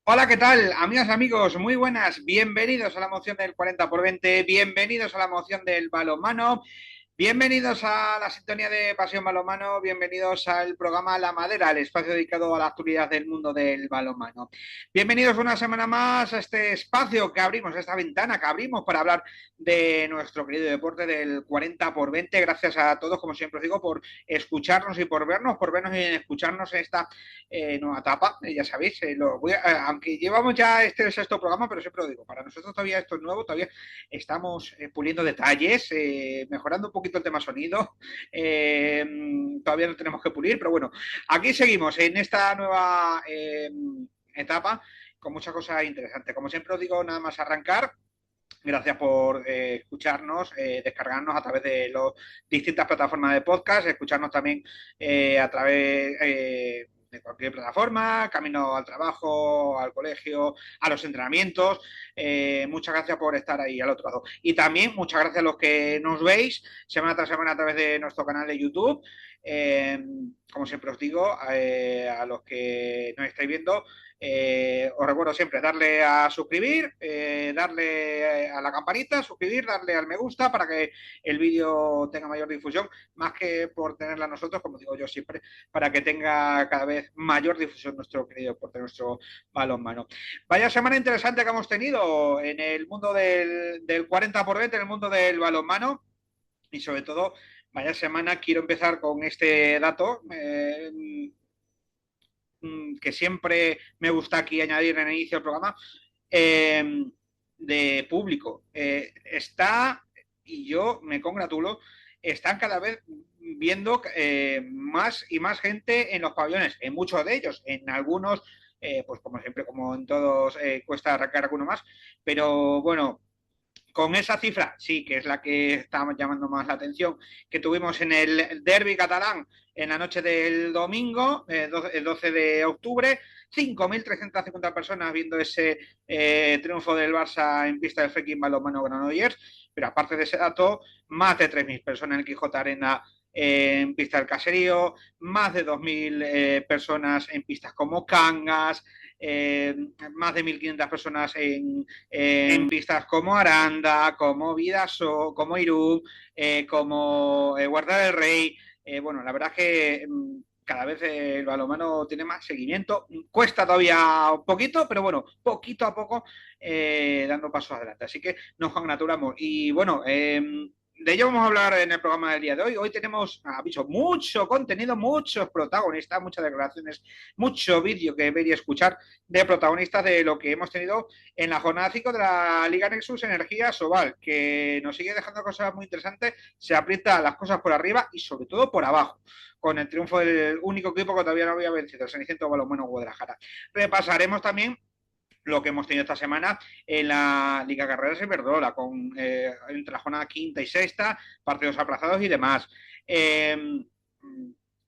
Hola, ¿qué tal? Amigas, amigos, muy buenas. Bienvenidos a la moción del 40 por 20. Bienvenidos a la moción del balonmano. Bienvenidos a la sintonía de Pasión Balonmano, bienvenidos al programa La Madera, el espacio dedicado a la actualidad del mundo del balonmano. Bienvenidos una semana más a este espacio que abrimos, a esta ventana que abrimos para hablar de nuestro querido deporte del 40 por 20. Gracias a todos, como siempre os digo, por escucharnos y por vernos y escucharnos en esta nueva etapa. Ya sabéis, aunque llevamos ya este el sexto programa, pero siempre lo digo, para nosotros todavía esto es nuevo, todavía estamos puliendo detalles, mejorando un poquito el tema sonido. Todavía no tenemos que pulir, pero bueno, aquí seguimos en esta nueva etapa con muchas cosas interesantes. Como siempre os digo, nada más arrancar. Gracias por escucharnos, descargarnos a través de las distintas plataformas de podcast, escucharnos también a través de cualquier plataforma, camino al trabajo, al colegio, a los entrenamientos. Muchas gracias por estar ahí al otro lado. Y también muchas gracias a los que nos veis semana tras semana a través de nuestro canal de YouTube. Como siempre os digo, a los que nos estáis viendo, os recuerdo siempre darle a suscribir, darle a la campanita, suscribir, darle al me gusta para que el vídeo tenga mayor difusión, más que por tenerla nosotros, como digo yo siempre, para que tenga cada vez mayor difusión nuestro querido deporte, nuestro balonmano. Vaya semana interesante que hemos tenido en el mundo del 40 por 20, en el mundo del balonmano, y sobre todo, vaya semana, quiero empezar con este dato. Que siempre me gusta aquí añadir en el inicio del programa, de público. Está, y yo me congratulo, están cada vez viendo más y más gente en los pabellones, en muchos de ellos, en algunos, pues como siempre, como en todos, cuesta arrancar alguno más, pero bueno, con esa cifra, sí, que es la que está llamando más la atención, que tuvimos en el derbi catalán en la noche del domingo, el 12 de octubre, 5.350 personas viendo ese triunfo del Barça en pista del Freaking Balonmano Granollers, pero aparte de ese dato, más de 3.000 personas en el Quijote Arena en pista del Caserío, más de 2.000 personas en pistas como Cangas, más de 1.500 personas en pistas como Aranda, como Vidaso, como Irún, como Guarda del Rey. Bueno, la verdad es que cada vez el balonmano tiene más seguimiento. Cuesta todavía un poquito, pero bueno, poquito a poco dando pasos adelante. Así que nos congratulamos. Y bueno, de ello vamos a hablar en el programa del día de hoy. Hoy tenemos, aviso, mucho contenido, muchos protagonistas, muchas declaraciones, mucho vídeo que ver y escuchar de protagonistas de lo que hemos tenido en la jornada 5 de la Liga Nexus Energía Sobal, que nos sigue dejando cosas muy interesantes, se aprieta las cosas por arriba y sobre todo por abajo, con el triunfo del único equipo que todavía no había vencido, el Ceniciento Balonmano Guadalajara. Repasaremos también lo que hemos tenido esta semana en la Liga Carreras Iberdrola, con entre la jornada quinta y sexta, partidos aplazados y demás.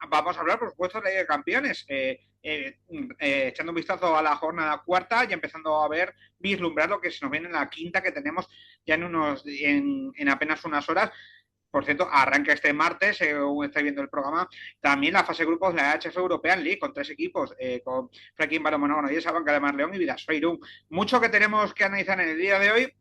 Vamos a hablar, por supuesto, de la Liga de Campeones. Echando un vistazo a la jornada cuarta y empezando a ver, vislumbrar lo que se nos viene en la quinta, que tenemos ya en apenas unas horas. Por cierto, arranca este martes, según estáis viendo el programa, también la fase de grupos de la HF European League, con 3 equipos, con Freaking Balonmano y esa Banca de Mar León y Vidasoa Irún. Mucho que tenemos que analizar en el día de hoy,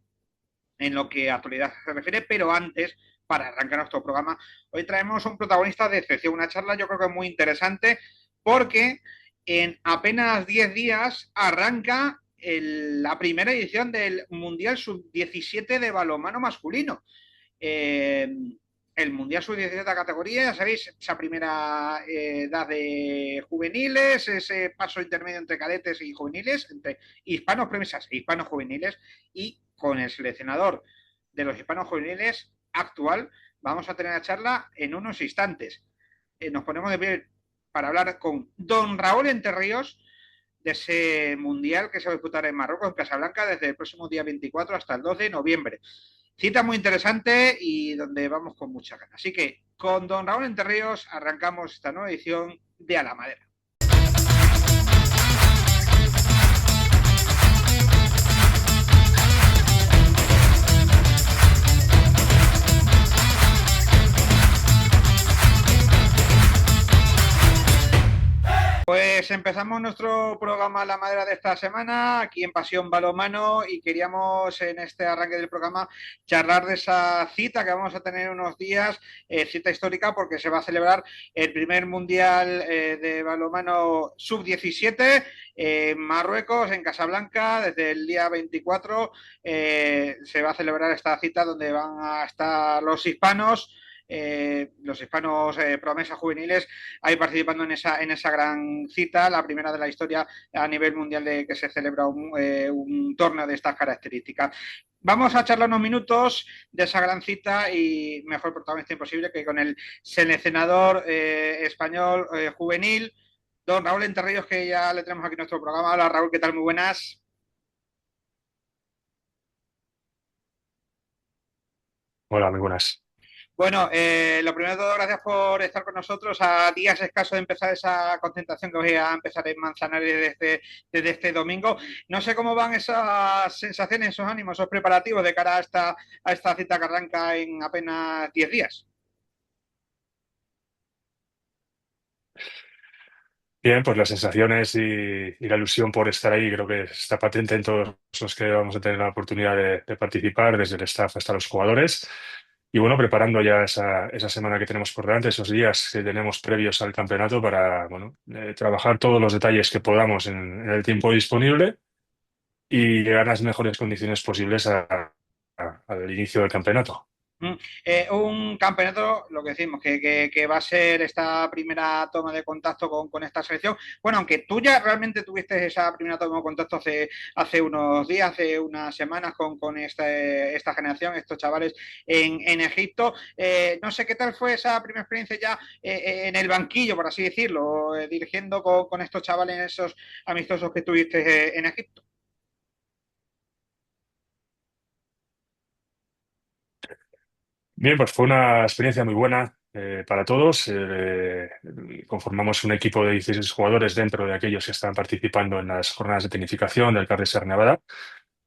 en lo que a actualidad se refiere, pero antes, para arrancar nuestro programa, hoy traemos un protagonista de excepción, una charla yo creo que muy interesante, porque en apenas 10 días arranca la primera edición del Mundial Sub-17 de balonmano masculino. El Mundial Sub-17 categoría, ya sabéis, esa primera edad de juveniles, ese paso intermedio entre cadetes y juveniles, entre hispanos promesas e hispanos juveniles, y con el seleccionador de los hispanos juveniles actual vamos a tener la charla en unos instantes. Nos ponemos de pie para hablar con don Raúl Enterríos de ese Mundial que se va a disputar en Marruecos, en Casablanca, desde el próximo día 24 hasta el 2 de noviembre. Cita muy interesante y donde vamos con mucha ganas. Así que con don Raúl Enterríos arrancamos esta nueva edición de A la Madera. Pues empezamos nuestro programa La Madera de esta semana, aquí en Pasión Balonmano, y queríamos en este arranque del programa charlar de esa cita que vamos a tener unos días, cita histórica, porque se va a celebrar el primer Mundial de Balonmano Sub-17 en Marruecos, en Casablanca, desde el día 24. Se va a celebrar esta cita donde van a estar los hispanos promesas juveniles ahí participando en esa gran cita, la primera de la historia a nivel mundial de que se celebra un torneo de estas características. Vamos a charlar unos minutos de esa gran cita y mejor protagonista imposible que con el seleccionador español juvenil, don Raúl Enterríos, que ya le tenemos aquí en nuestro programa. Hola Raúl, ¿qué tal? Muy buenas. Hola, muy buenas. Bueno, lo primero de todo, gracias por estar con nosotros a días escasos de empezar esa concentración que voy a empezar en Manzanares desde este domingo. No sé cómo van esas sensaciones, esos ánimos, esos preparativos de cara a esta cita que arranca en apenas 10 días. Bien, pues las sensaciones y la ilusión por estar ahí creo que está patente en todos los que vamos a tener la oportunidad de participar, desde el staff hasta los jugadores. Y bueno, preparando ya esa semana que tenemos por delante, esos días que tenemos previos al campeonato para, bueno, trabajar todos los detalles que podamos en el tiempo disponible y llegar a las mejores condiciones posibles al inicio del campeonato. Mm. Un campeonato, lo que decimos, que va a ser esta primera toma de contacto con esta selección. Bueno, aunque tú ya realmente tuviste esa primera toma de contacto hace unos días, hace unas semanas con esta generación, estos chavales en Egipto. No sé qué tal fue esa primera experiencia ya en el banquillo, por así decirlo, dirigiendo con estos chavales, esos amistosos que tuviste en Egipto. Bien, pues fue una experiencia muy buena para todos. Conformamos un equipo de 16 jugadores dentro de aquellos que están participando en las jornadas de tecnificación del CAR de Ser Nevada.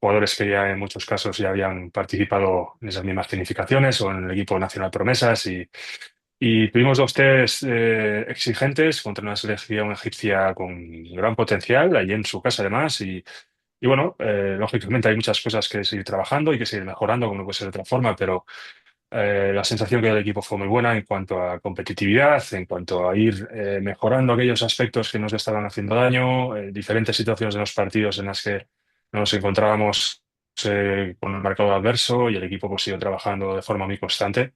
Jugadores que ya en muchos casos ya habían participado en esas mismas tecnificaciones o en el equipo nacional promesas. Y tuvimos dos test exigentes contra una selección egipcia con gran potencial, allí en su casa además. Y bueno, lógicamente hay muchas cosas que seguir trabajando y que seguir mejorando, como no puede ser de otra forma, pero la sensación que del equipo fue muy buena en cuanto a competitividad, en cuanto a ir mejorando aquellos aspectos que nos estaban haciendo daño, diferentes situaciones de los partidos en las que nos encontrábamos con el marcador adverso y el equipo pues siguió trabajando de forma muy constante.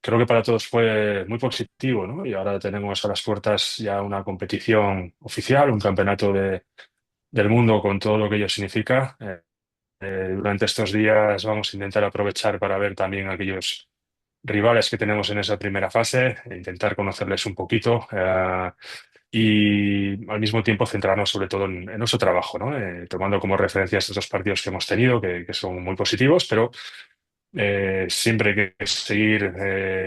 Creo que para todos fue muy positivo, ¿no? Y ahora tenemos a las puertas ya una competición oficial, un campeonato del mundo con todo lo que ello significa. Durante estos días vamos a intentar aprovechar para ver también aquellos rivales que tenemos en esa primera fase, e intentar conocerles un poquito y al mismo tiempo centrarnos sobre todo en nuestro trabajo, ¿no? Tomando como referencia estos dos partidos que hemos tenido, que son muy positivos, pero siempre hay que seguir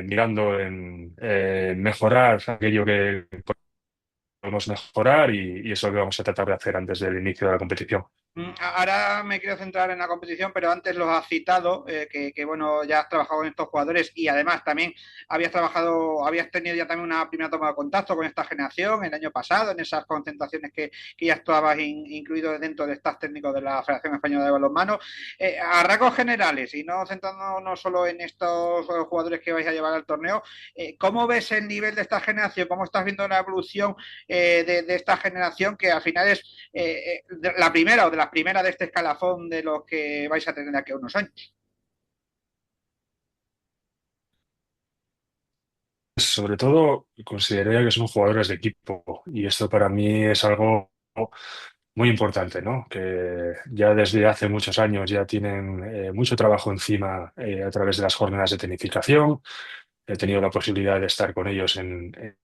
mirando en mejorar aquello que podemos mejorar y eso es lo que vamos a tratar de hacer antes del inicio de la competición. Ahora me quiero centrar en la competición, pero antes los has citado, bueno, ya has trabajado con estos jugadores y además también habías tenido ya también una primera toma de contacto con esta generación el año pasado, en esas concentraciones que ya estabas incluido dentro del staff técnico de la Federación Española de Balonmano. A rasgos generales, y no centrándonos solo en estos jugadores que vais a llevar al torneo, ¿cómo ves el nivel de esta generación? ¿Cómo estás viendo la evolución de esta generación que al final es la primera o de las primeras de este escalafón de los que vais a tener aquí a unos años? Sobre todo, consideraría que son jugadores de equipo y esto para mí es algo muy importante, ¿no? Que ya desde hace muchos años ya tienen mucho trabajo encima a través de las jornadas de tecnificación. He tenido la posibilidad de estar con ellos en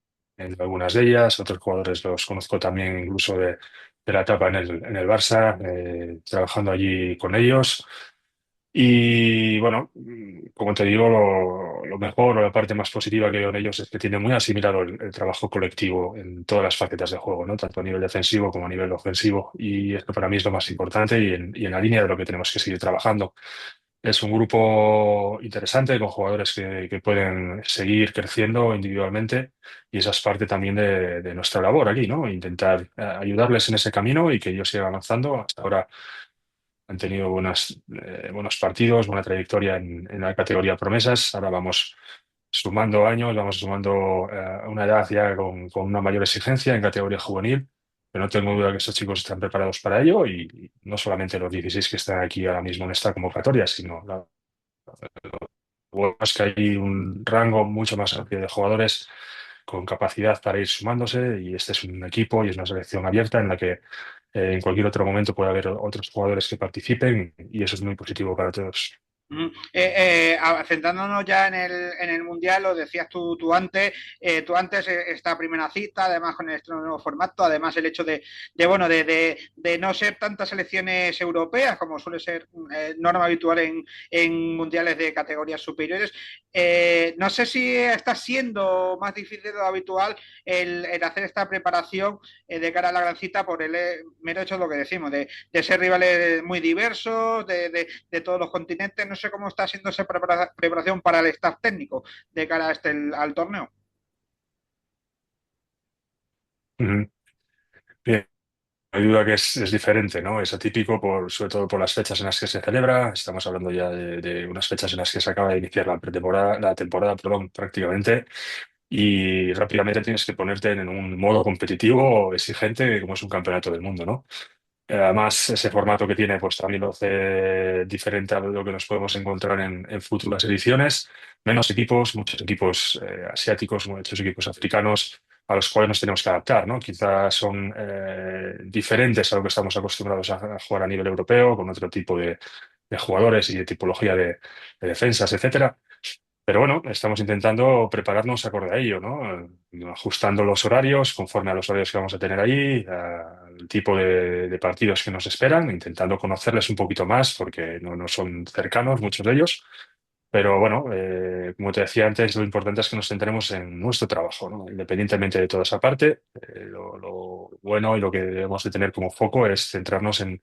algunas de ellas. Otros jugadores los conozco también incluso de la etapa en el Barça, trabajando allí con ellos. Y bueno, como te digo, lo mejor o la parte más positiva que veo en ellos es que tienen muy asimilado el trabajo colectivo en todas las facetas de juego, ¿no? Tanto a nivel defensivo como a nivel ofensivo. Y esto para mí es lo más importante y en la línea de lo que tenemos que seguir trabajando. Es un grupo interesante con jugadores que pueden seguir creciendo individualmente y esa es parte también de nuestra labor aquí, ¿no? Intentar ayudarles en ese camino y que ellos sigan avanzando. Hasta ahora han tenido buenos partidos, buena trayectoria en la categoría promesas. Ahora vamos sumando años, vamos sumando una edad ya con una mayor exigencia en categoría juvenil. Pero no tengo duda que estos chicos están preparados para ello y no solamente los 16 que están aquí ahora mismo en esta convocatoria, sino bueno, es que hay un rango mucho más amplio de jugadores con capacidad para ir sumándose y este es un equipo y es una selección abierta en la que en cualquier otro momento puede haber otros jugadores que participen y eso es muy positivo para todos. Centrándonos ya en el Mundial, lo decías tú antes esta primera cita, además con el estreno de nuevo formato, además el hecho bueno, de no ser tantas selecciones europeas como suele ser norma habitual en mundiales de categorías superiores. No sé si está siendo más difícil de lo habitual el hacer esta preparación de cara a la gran cita por el mero hecho de lo que decimos, de ser rivales muy diversos, de todos los continentes. No sé cómo está siendo esa preparación para el staff técnico de cara a al torneo. Ujú. Bien, no hay duda que es diferente, ¿no? Es atípico sobre todo por las fechas en las que se celebra. Estamos hablando ya de unas fechas en las que se acaba de iniciar la temporada, perdón, prácticamente. Y rápidamente tienes que ponerte en un modo competitivo exigente como es un campeonato del mundo, ¿no? Además, ese formato que tiene, pues también lo hace diferente a lo que nos podemos encontrar en futuras ediciones. Menos equipos, muchos equipos asiáticos, muchos equipos africanos a los cuales nos tenemos que adaptar, ¿no? Quizás son diferentes a lo que estamos acostumbrados a jugar a nivel europeo, con otro tipo de jugadores y de tipología de defensas, etcétera. Pero bueno, estamos intentando prepararnos acorde a ello, ¿no? Ajustando los horarios conforme a los horarios que vamos a tener ahí, al tipo de partidos que nos esperan, intentando conocerles un poquito más porque no son cercanos muchos de ellos. Pero bueno, como te decía antes, lo importante es que nos centremos en nuestro trabajo, ¿no? Independientemente de toda esa parte, lo bueno y lo que debemos de tener como foco es centrarnos en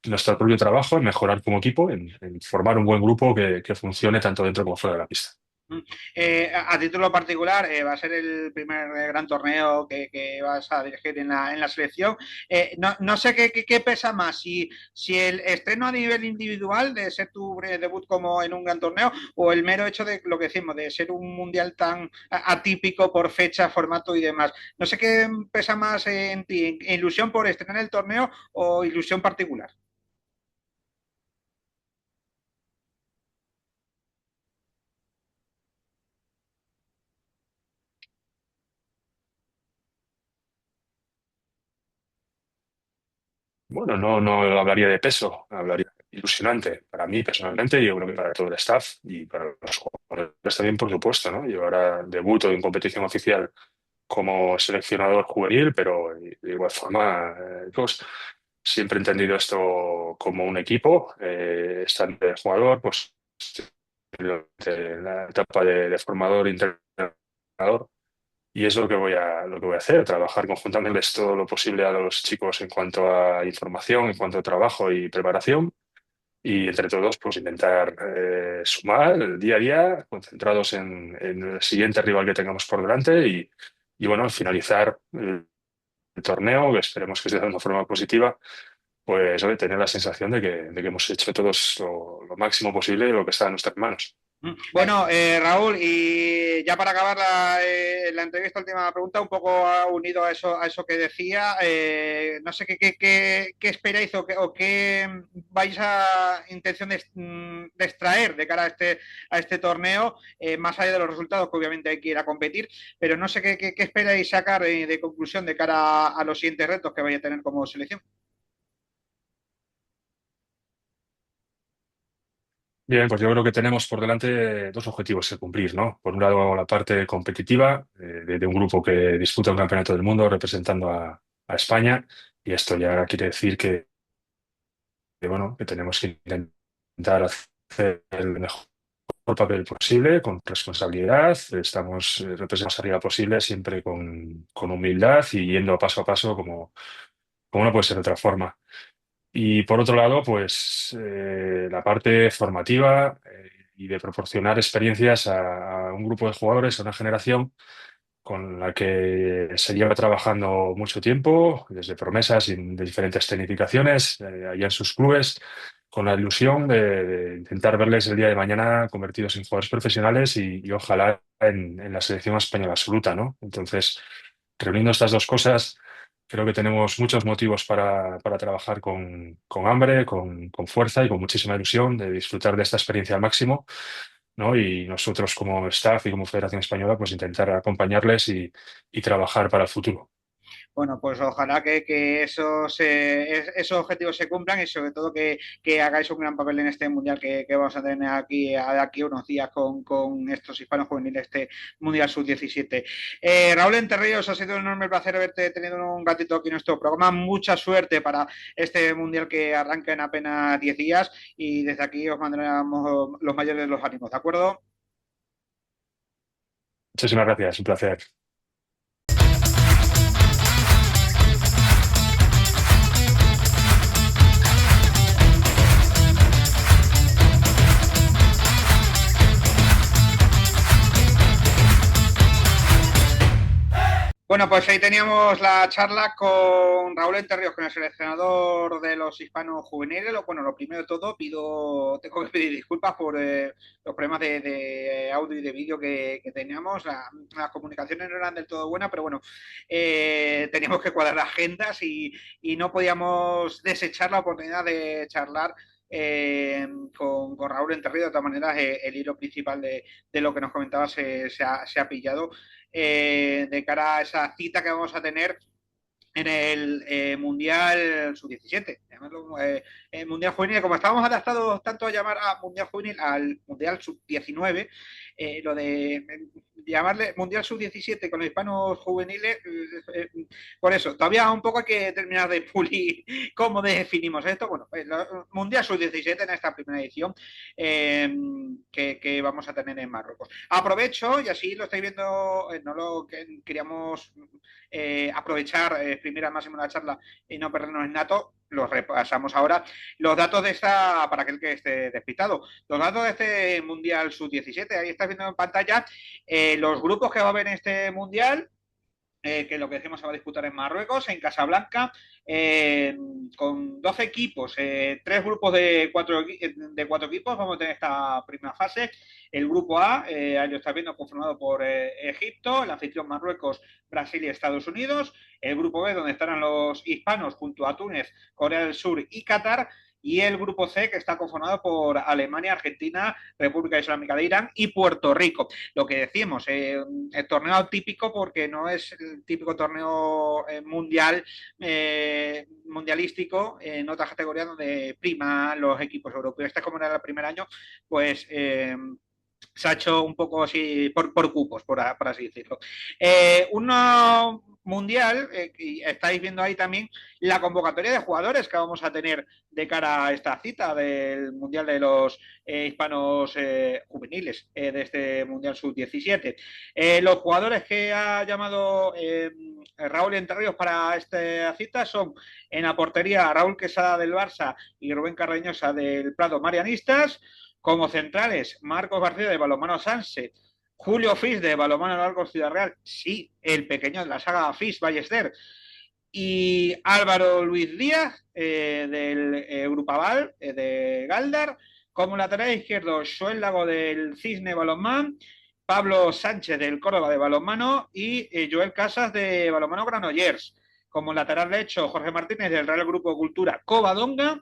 nuestro propio trabajo, en mejorar como equipo, en formar un buen grupo que funcione tanto dentro como fuera de la pista. A título particular, va a ser el primer gran torneo que vas a dirigir en la selección. No sé qué pesa más, si el estreno a nivel individual de ser tu debut como en un gran torneo o el mero hecho de lo que decimos, de ser un mundial tan atípico por fecha, formato y demás. No sé qué pesa más en ti, ilusión por estrenar el torneo o ilusión particular. Bueno, no hablaría de peso, hablaría de ilusionante para mí personalmente y yo creo que para todo el staff y para los jugadores también, por supuesto, ¿no? Yo ahora debuto en competición oficial como seleccionador juvenil, pero de igual forma, pues, siempre he entendido esto como un equipo, estando de jugador, pues en la etapa de formador, entrenador. Y es lo que voy a hacer, trabajar conjuntamente todo lo posible a los chicos en cuanto a información, en cuanto a trabajo y preparación. Y entre todos, pues intentar sumar el día a día, concentrados en el siguiente rival que tengamos por delante y bueno, al finalizar el torneo, que esperemos que sea de una forma positiva, pues oye, tener la sensación de que hemos hecho todos lo máximo posible de lo que está en nuestras manos. Bueno, Raúl, y ya para acabar la entrevista, última pregunta, un poco unido a eso que decía, no sé qué esperáis o qué vais a intención de extraer de cara a este torneo, más allá de los resultados que obviamente hay que ir a competir, pero no sé qué esperáis sacar de conclusión de cara a los siguientes retos que vais a tener como selección. Bien, pues yo creo que tenemos por delante dos objetivos que cumplir, ¿no? Por un lado, la parte competitiva de un grupo que disputa un campeonato del mundo representando a España, y esto ya quiere decir bueno, que tenemos que intentar hacer el mejor papel posible, con responsabilidad. Estamos representando la salida posible, siempre con humildad y yendo paso a paso como no puede ser de otra forma. Y por otro lado, pues la parte formativa y de proporcionar experiencias a un grupo de jugadores, a una generación con la que se lleva trabajando mucho tiempo, desde promesas y de diferentes tecnificaciones, allá en sus clubes, con la ilusión de intentar verles el día de mañana convertidos en jugadores profesionales y ojalá en la selección española absoluta, ¿no? Entonces, reuniendo estas dos cosas, creo que tenemos muchos motivos para trabajar con hambre, con fuerza y con muchísima ilusión de disfrutar de esta experiencia al máximo, ¿no? Y nosotros como staff y como Federación Española, pues intentar acompañarles y trabajar para el futuro. Bueno, pues ojalá que esos objetivos se cumplan y sobre todo que hagáis un gran papel en este mundial que vamos a tener aquí unos días con estos hispanos juveniles, este Mundial Sub-17. Raúl Enterríos, ha sido un enorme placer haberte tenido un ratito aquí en nuestro programa. Mucha suerte para este mundial que arranca en apenas 10 días y desde aquí os mandaremos los mayores de los ánimos, ¿de acuerdo? Muchísimas gracias, un placer. Bueno, pues ahí teníamos la charla con Raúl Enterríos, con el seleccionador de los hispanos juveniles. Bueno, lo primero de todo, tengo que pedir disculpas por los problemas de audio y de vídeo que teníamos. Las comunicaciones no eran del todo buenas, pero bueno, teníamos que cuadrar agendas y no podíamos desechar la oportunidad de charlar con Raúl Enterríos. De todas maneras, el hilo principal de lo que nos comentaba se ha pillado de cara a esa cita que vamos a tener en el Mundial Sub-17, Mundial Juvenil, como estábamos adaptados tanto a llamar a Mundial Juvenil al Mundial Sub-19, lo de llamarle Mundial Sub-17 con los hispanos juveniles, por eso, todavía un poco hay que terminar de pulir cómo definimos esto. Bueno, Mundial Sub-17 en esta primera edición que vamos a tener en Marruecos. Aprovecho, y así lo estáis viendo, no lo que queríamos aprovechar, exprimir al máximo la charla y no perdernos en datos, los repasamos ahora. Los datos de esta, para aquel que esté despistado, los datos de este Mundial Sub-17, ahí estás viendo en pantalla los grupos que va a haber en este Mundial. Que lo que decimos se va a disputar en Marruecos, en Casablanca, con 12 equipos, 3 grupos de cuatro equipos. Vamos a tener esta primera fase. El grupo A, ahí lo está viendo, conformado por Egipto, el anfitrión Marruecos, Brasil y Estados Unidos. El grupo B, donde estarán los hispanos junto a Túnez, Corea del Sur y Qatar. Y el grupo C, que está conformado por Alemania, Argentina, República Islámica de Irán y Puerto Rico. Lo que decimos, el torneo típico porque no es el típico torneo mundialístico en otras categorías donde prima los equipos europeos. Este, como era el primer año, pues se ha hecho un poco así por cupos, por así decirlo. Uno mundial, y estáis viendo ahí también la convocatoria de jugadores que vamos a tener de cara a esta cita del Mundial de los hispanos juveniles de este Mundial Sub-17. Los jugadores que ha llamado Raúl Enterríos para esta cita son en la portería Raúl Quesada del Barça y Rubén Carreñosa del Prado Marianistas. Como centrales, Marcos García de Balonmano Sanse, Julio Fis de Balonmano Largos Ciudad Real, sí, el pequeño de la saga Fis Ballester, y Álvaro Luis Díaz del Grupo Aval de Galdar. Como lateral izquierdo, Joel Lago del Cisne Balonmán, Pablo Sánchez del Córdoba de Balonmano y Joel Casas de Balonmano Granollers. Como lateral derecho, Jorge Martínez del Real Grupo Cultura Covadonga.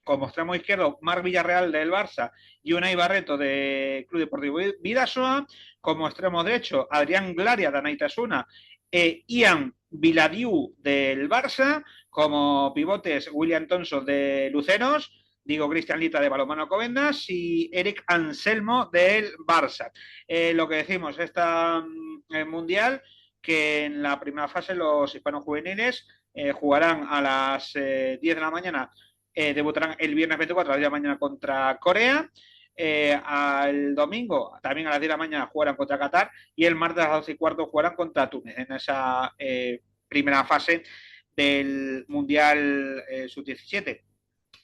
Como extremo izquierdo, Marc Villarreal del Barça y Unai Barreto de Club Deportivo Bidasoa. Como extremo derecho, Adrián Glaria de Anaitasuna e Ian Viladiu del Barça. Como pivotes, William Thompson de Lucenos, digo Cristian Lita de Balonmano Covendas y Eric Anselmo del Barça. Lo que decimos, esta mundial, que en la primera fase los hispanos juveniles jugarán a las 10 de la mañana. Debutarán el viernes 24 a las 10 de la mañana contra Corea. Al domingo, también a las 10 de la mañana, jugarán contra Qatar. Y el martes a las 12:15 jugarán contra Túnez en esa primera fase del Mundial Sub-17.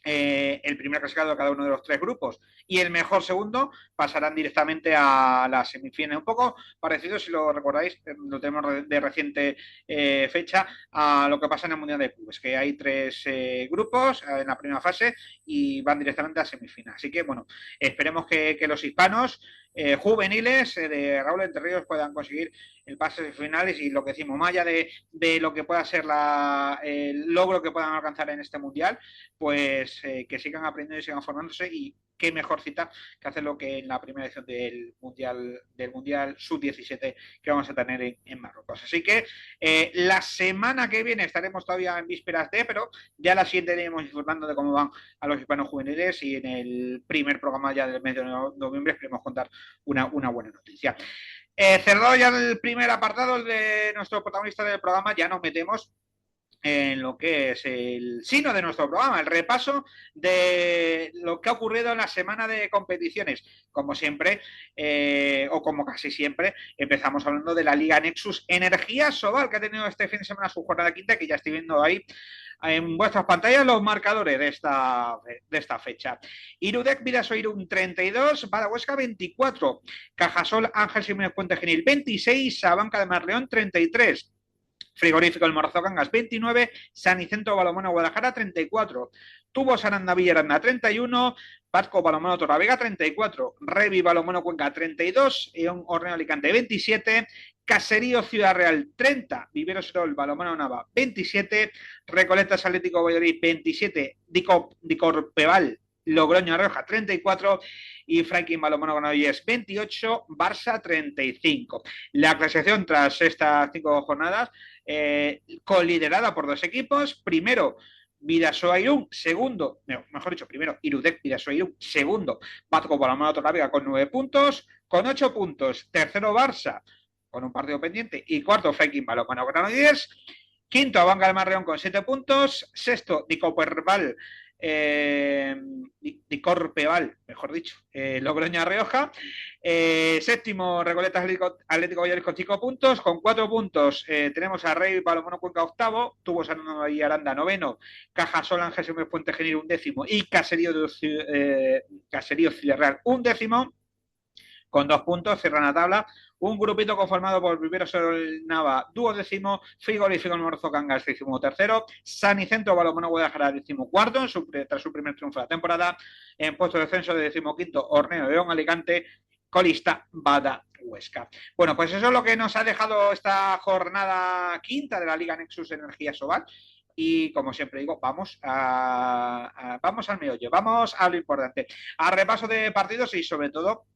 el primer clasificado de cada uno de los 3 grupos y el mejor segundo pasarán directamente a las semifinales. Un poco parecido, si lo recordáis, lo tenemos de reciente fecha, a lo que pasa en el Mundial de Clubes, que hay 3 grupos en la primera fase y van directamente a semifinales. Así que, bueno, esperemos que los hispanos juveniles de Raúl Entre Ríos puedan conseguir el pase a finales y lo que decimos, más allá de lo que pueda ser el logro que puedan alcanzar en este Mundial, pues que sigan aprendiendo y sigan formándose y qué mejor cita que hacerlo que en la primera edición del Mundial Sub-17 que vamos a tener en Marruecos. Así que la semana que viene estaremos todavía en vísperas pero ya la siguiente iremos informando de cómo van a los hispanos juveniles y en el primer programa ya del mes de noviembre esperemos contar una buena noticia. Cerrado ya el primer apartado de nuestro protagonista del programa, ya nos metemos en lo que es el sino de nuestro programa, el repaso de lo que ha ocurrido en la semana de competiciones. Como siempre, o como casi siempre, empezamos hablando de la Liga Nexus Energía Sobal, que ha tenido este fin de semana su jornada quinta, que ya estoy viendo ahí en vuestras pantallas los marcadores de esta fecha. Irudec Vidasoa Irún 32, Badahuesca 24, Cajasol Ángel Jiménez Puente Genil 26, Sabanca de Marleón 33, Frigorífico El Morrazo Cangas 29, San Vicente Balomano Guadalajara 34, Tubos Aranda Villaranda 31, Pasco Balomano Torravega 34, Revi Balomano Cuenca 32, Eón Horneo Alicante 27, Caserío Ciudad Real 30, Viveros Sol Balomano Nava 27, Recoletas Atlético Valladolid 27, Dicorpeval Logroño Rioja 34 y Franklin Balomano Granollers 28, Barça 35. La clasificación tras estas 5 jornadas coliderada por 2 equipos. Primero, Vidasoa Irún, segundo, mejor dicho, primero Irudec Vidasoa Irún, segundo, Batco Balomano Torlavega con 9 puntos, con 8 puntos, tercero Barça con un partido pendiente y cuarto Franklin Balomano Granollers, quinto Abanca del Marreón con 7 puntos, sexto Dicorpeval mejor dicho, Logroño Rioja, séptimo Recoletas Atlético Valladolid con 5 puntos, con 4 puntos tenemos a Rey Balomano Cuenca octavo, Tubo San y Aranda noveno, Cajasol Ángel Jiménez Puente Genil 11º y Caserío Ciudad Real 11º, con 2 puntos, cierran la tabla. Un grupito conformado por Viveros Sol Nava, 12º, Frigorífico El Morrazo Cangas, 13º, San Vicente Balomano Guadalajara, 14º, tras su primer triunfo de la temporada, en puesto de descenso de 15º, Horneo León Alicante, colista Badahuesca. Bueno, pues eso es lo que nos ha dejado esta jornada quinta de la Liga Nexus Energía Sobal. Y como siempre digo, vamos al meollo, vamos a lo importante, a repaso de partidos y sobre todo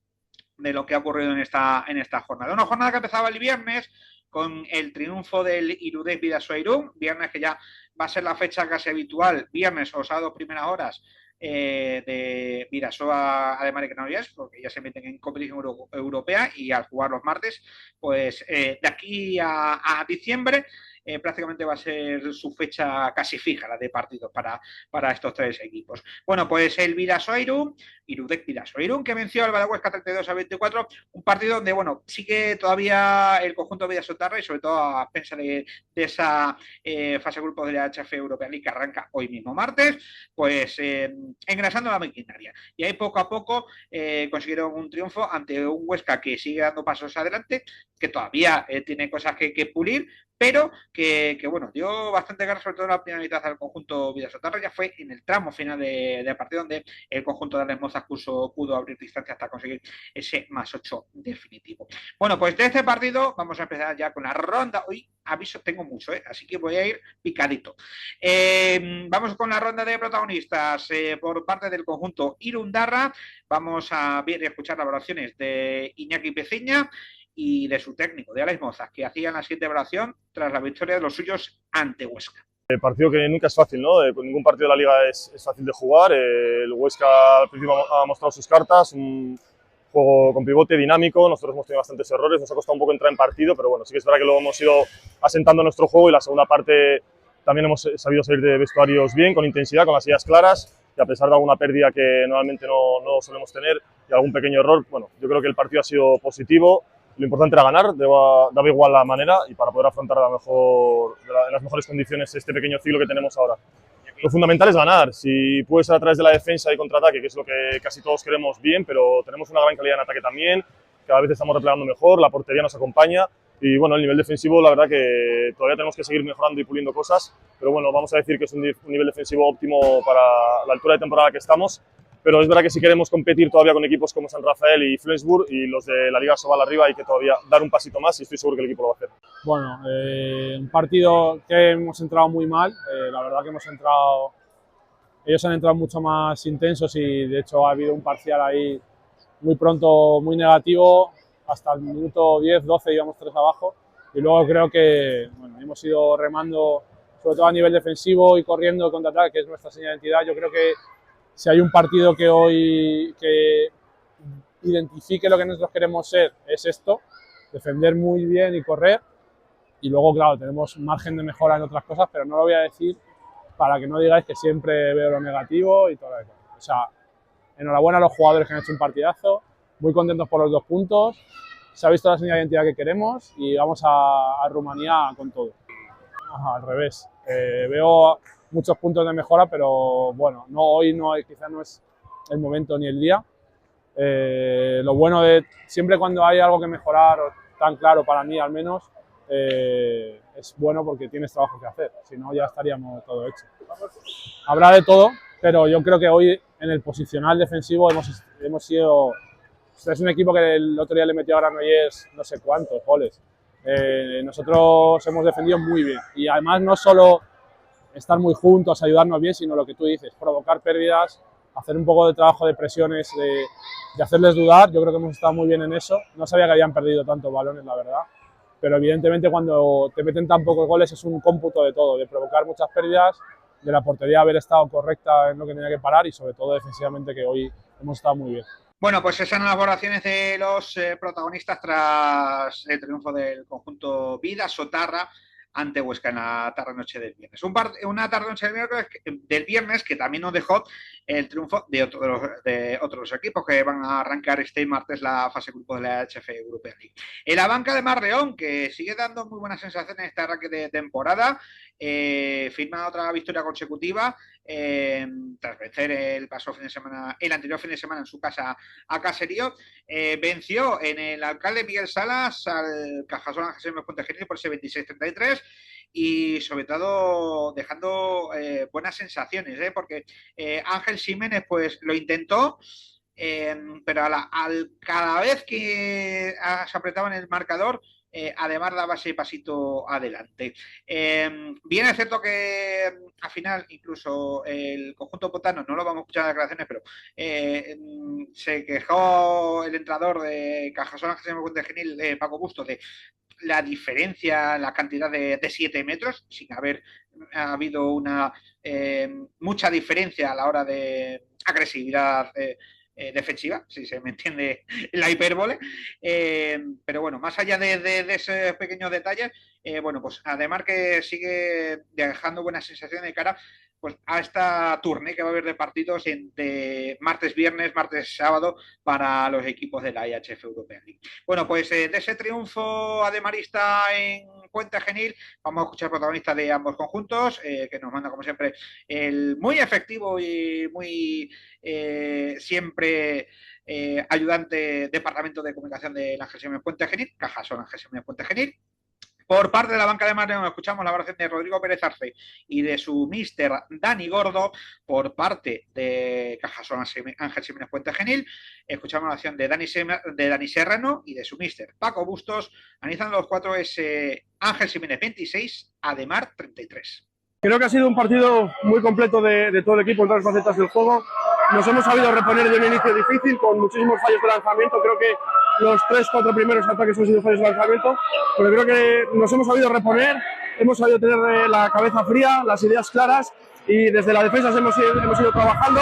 de lo que ha ocurrido en esta jornada. Una jornada que empezaba el viernes con el triunfo del Irudec Vidasoa Irún, viernes que ya va a ser la fecha casi habitual, viernes o sábado primeras horas de Vidasoa además de Granollers, porque ya se meten en competición europea y al jugar los martes, pues de aquí a diciembre prácticamente va a ser su fecha casi fija, la de partidos para estos 3 equipos. Bueno, pues el Vidasoa Irún, Irudec Vidasoa Irún, que venció al Badahuesca 32-24, un partido donde, bueno, sigue todavía el conjunto de Vidasotarra y sobre todo a pensar de esa fase de grupos de la HF Europa League que arranca hoy mismo martes, pues engrasando la maquinaria. Y ahí poco a poco consiguieron un triunfo ante un Huesca que sigue dando pasos adelante, que todavía tiene cosas que pulir, pero que bueno, dio bastante ganas, sobre todo en la primera mitad al conjunto Vidasotarra. Ya fue en el tramo final de partido donde el conjunto de Alex Mozas pudo abrir distancia hasta conseguir ese +8 definitivo. Bueno, pues de este partido vamos a empezar ya con la ronda. Hoy aviso, tengo mucho, así que voy a ir picadito. Vamos con la ronda de protagonistas por parte del conjunto Irundarra. Vamos a ver y escuchar las valoraciones de Iñaki Peciña y de su técnico, de Alex Mozas, que hacían la siguiente evaluación tras la victoria de los suyos ante Huesca. El partido que nunca es fácil, ¿no? Ningún partido de la Liga es fácil de jugar. El Huesca al principio ha mostrado sus cartas, un juego con pivote dinámico. Nosotros hemos tenido bastantes errores, nos ha costado un poco entrar en partido, pero bueno, sí que es verdad que luego hemos ido asentando nuestro juego y la segunda parte también hemos sabido salir de vestuarios bien, con intensidad, con las ideas claras, y a pesar de alguna pérdida que normalmente no solemos tener y algún pequeño error, bueno, yo creo que el partido ha sido positivo. Lo importante era ganar, daba igual la manera y para poder afrontar en las mejores condiciones este pequeño ciclo que tenemos ahora. Lo fundamental es ganar. Si puede ser a través de la defensa y contraataque, que es lo que casi todos queremos, bien, pero tenemos una gran calidad en ataque también. Cada vez estamos replegando mejor, la portería nos acompaña. Y bueno, el nivel defensivo, la verdad que todavía tenemos que seguir mejorando y puliendo cosas. Pero bueno, vamos a decir que es un nivel defensivo óptimo para la altura de temporada que estamos. Pero es verdad que si queremos competir todavía con equipos como San Rafael y Flensburg y los de la Liga Sobal arriba, hay que todavía dar un pasito más y estoy seguro que el equipo lo va a hacer. Bueno, un partido que hemos entrado muy mal. La verdad que ellos han entrado mucho más intensos y de hecho ha habido un parcial ahí muy pronto, muy negativo. Hasta el minuto 10-12 íbamos 3 abajo y luego creo que hemos ido remando, sobre todo a nivel defensivo y corriendo de contraataque, que es nuestra señal de identidad. Yo creo que si hay un partido que hoy identifique lo que nosotros queremos ser, es esto, defender muy bien y correr. Y luego, claro, tenemos margen de mejora en otras cosas, pero no lo voy a decir para que no digáis que siempre veo lo negativo y todo eso. O sea, enhorabuena a los jugadores que han hecho un partidazo, muy contentos por los 2 puntos, se ha visto la señal de identidad que queremos y vamos a Rumanía con todo. Al revés, veo muchos puntos de mejora, pero bueno, quizás no es el momento ni el día. Lo bueno de siempre cuando hay algo que mejorar, tan claro para mí al menos, es bueno porque tienes trabajo que hacer, si no ya estaríamos todo hecho. Habrá de todo, pero yo creo que hoy en el posicional defensivo hemos sido... Es un equipo que el otro día le metió a Granollers no sé cuántos goles. Nosotros hemos defendido muy bien y además no solo estar muy juntos, ayudarnos bien, sino lo que tú dices, provocar pérdidas, hacer un poco de trabajo de presiones, de hacerles dudar. Yo creo que hemos estado muy bien en eso. No sabía que habían perdido tantos balones, la verdad. Pero evidentemente cuando te meten tan pocos goles es un cómputo de todo, de provocar muchas pérdidas, de la portería haber estado correcta en lo que tenía que parar y sobre todo defensivamente, que hoy hemos estado muy bien. Bueno, pues esas son las valoraciones de los protagonistas tras el triunfo del conjunto Vida Sotarra ante Huesca en la tarde-noche del viernes. Una tarde-noche del viernes que también nos dejó el triunfo de otros equipos que van a arrancar este martes la fase grupo de la HF European League. En la banca de Marleón, que sigue dando muy buenas sensaciones en este arranque de temporada, firma otra victoria consecutiva tras vencer el anterior fin de semana en su casa a Caserío. Venció en el alcalde Miguel Salas al Cajasol Ángeles Puente Genil por ese 26-33 y sobre todo dejando buenas sensaciones, porque Ángel Ximénez pues lo intentó, pero cada vez que se apretaba en el marcador, además daba ese pasito adelante. Bien, es cierto que al final incluso el conjunto potano, no lo vamos a escuchar en las declaraciones, pero se quejó el entrenador de Cajasol Ángeles Puente Genil, Paco Bustos, de la diferencia, la cantidad de 7 metros, sin haber habido mucha diferencia a la hora de agresividad defensiva, si se me entiende la hipérbole, pero bueno, más allá de esos pequeños detalles, bueno, pues además que sigue dejando buenas sensaciones de cara pues a esta tournée que va a haber de partidos de martes, viernes, martes, sábado para los equipos de la IHF European League. Bueno, pues de ese triunfo ademarista en Puente Genil, vamos a escuchar protagonistas de ambos conjuntos, que nos manda como siempre el muy efectivo y muy siempre ayudante departamento de comunicación del Ángel Ximénez Puente Genil, Cajasol Ángel Ximénez Puente Genil. Por parte de la banca de Marleón escuchamos la valoración de Rodrigo Pérez Arce y de su míster Dani Gordo. Por parte de Cajasol Ángel Ximénez Puente Genil escuchamos la valoración de Dani Serrano y de su míster Paco Bustos. Analizando los 4 es Ángel Ximénez 26, Ademar 33. Creo que ha sido un partido muy completo de todo el equipo en todas las facetas del juego. Nos hemos sabido reponer de un inicio difícil con muchísimos fallos de lanzamiento. Creo que los 3-4 primeros ataques han sido fallos de lanzamiento, pero creo que nos hemos sabido reponer, hemos sabido tener la cabeza fría, las ideas claras y desde la defensa hemos ido trabajando,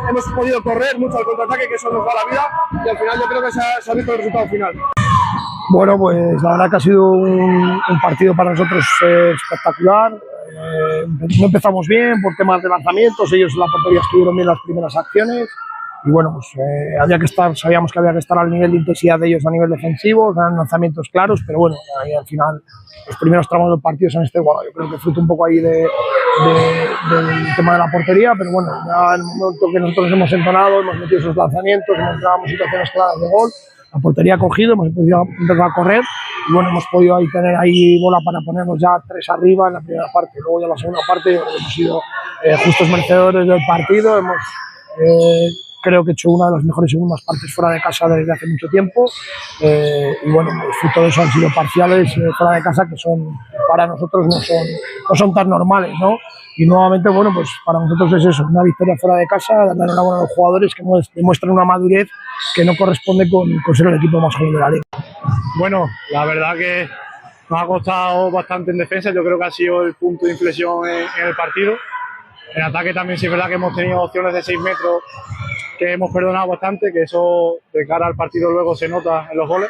hemos podido correr mucho al contraataque, que eso nos da la vida y al final yo creo que se ha visto el resultado final. Bueno, pues la verdad que ha sido un partido para nosotros espectacular. No empezamos bien por temas de lanzamientos, ellos en la portería estuvieron bien las primeras acciones y bueno, pues había que estar, sabíamos que había que estar al nivel de intensidad de ellos a nivel defensivo, eran lanzamientos claros, pero bueno, ahí al final los primeros tramos del partido se han igual. Yo creo que fruto un poco ahí del tema de la portería, pero bueno, ya en el momento que nosotros hemos entonado, hemos metido esos lanzamientos, hemos entrado en situaciones claras de gol, la portería ha cogido, hemos podido empezar a correr y bueno, hemos podido ahí tener ahí bola para ponernos ya 3 arriba en la primera parte. Luego ya en la segunda parte hemos sido justos merecedores del partido, hemos creo que he hecho una de las mejores segundas partes fuera de casa desde hace mucho tiempo y bueno, el fruto de eso han sido parciales fuera de casa que son para nosotros no son tan normales, ¿no? Y nuevamente, bueno, pues para nosotros es eso, una victoria fuera de casa, darle enhorabuena a los jugadores que demuestran una madurez que no corresponde con ser el equipo más joven de la liga. Bueno, la verdad que nos ha costado bastante en defensa, yo creo que ha sido el punto de inflexión en el partido. En ataque también sí es verdad que hemos tenido opciones de 6 metros que hemos perdonado bastante, que eso de cara al partido luego se nota en los goles.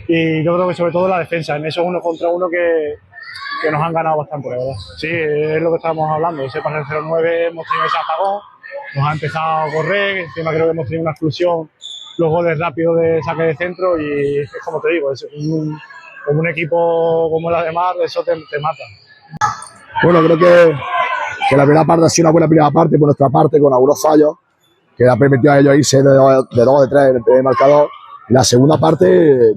Y yo creo que sobre todo la defensa, en esos 1 contra 1 que nos han ganado bastante, la verdad. Sí, es lo que estábamos hablando, ese pase 0-9 hemos tenido ese apagón, nos ha empezado a correr, encima creo que hemos tenido una exclusión, los goles rápidos de saque de centro y es como te digo, es como un equipo como la de Mar, eso te mata. Bueno, creo que la primera parte ha sido una buena primera parte por nuestra parte, con algunos fallos que le ha permitido a ellos irse de 2 de 3 en el primer marcador. Y la segunda parte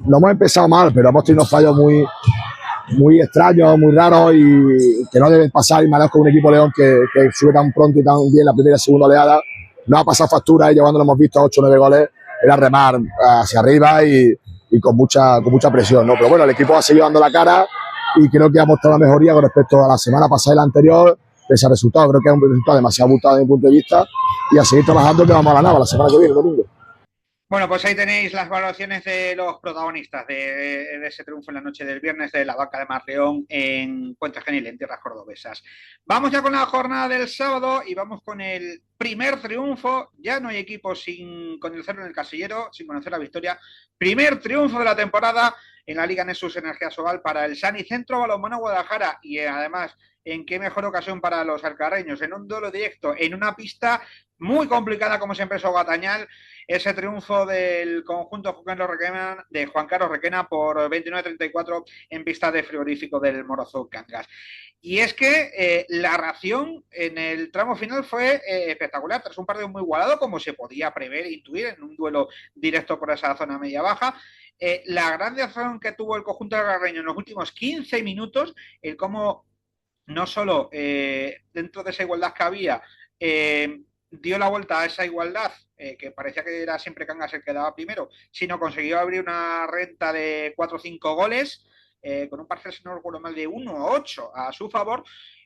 no hemos empezado mal, pero hemos tenido fallos muy extraños, muy raros y que no deben pasar, y más con un equipo León que sube tan pronto y tan bien la primera y segunda oleada. No ha pasado factura, y cuando lo hemos visto 8 o 9 goles era remar hacia arriba y con mucha presión, ¿no? Pero bueno, el equipo ha seguido dando la cara y creo que ha mostrado la mejoría con respecto a la semana pasada y la anterior. Ese resultado creo que es un resultado demasiado abultado desde mi punto de vista, y a seguir trabajando, que vamos a ganar la semana que viene, el domingo. Bueno, pues ahí tenéis las valoraciones de los protagonistas de ese triunfo en la noche del viernes de la Banca de Mar León en Puente Genil, en tierras cordobesas. Vamos ya con la jornada del sábado y vamos con el primer triunfo. Ya no hay equipo con el 0 en el casillero, sin conocer la victoria. Primer triunfo de la temporada en la Liga Nessus Energía Sobal para el Sanicentro Balonmano Guadalajara, y además, en qué mejor ocasión para los alcarreños, en un duelo directo, en una pista muy complicada como siempre es Ogatañal, ese triunfo del conjunto de Juan Carlos Requena por 29-34 en pista de frigorífico del Morozó Cangas. Y es que la ración en el tramo final fue espectacular, tras un partido muy igualado, como se podía prever e intuir en un duelo directo por esa zona media-baja. La gran razón que tuvo el conjunto alcarreño en los últimos 15 minutos, el cómo no solo dentro de esa igualdad que había, dio la vuelta a esa igualdad, que parecía que era siempre Cangas el que daba primero, sino consiguió abrir una renta de 4 o 5 goles, con un parcial, si no recuerdo mal, de 1-8 a su favor,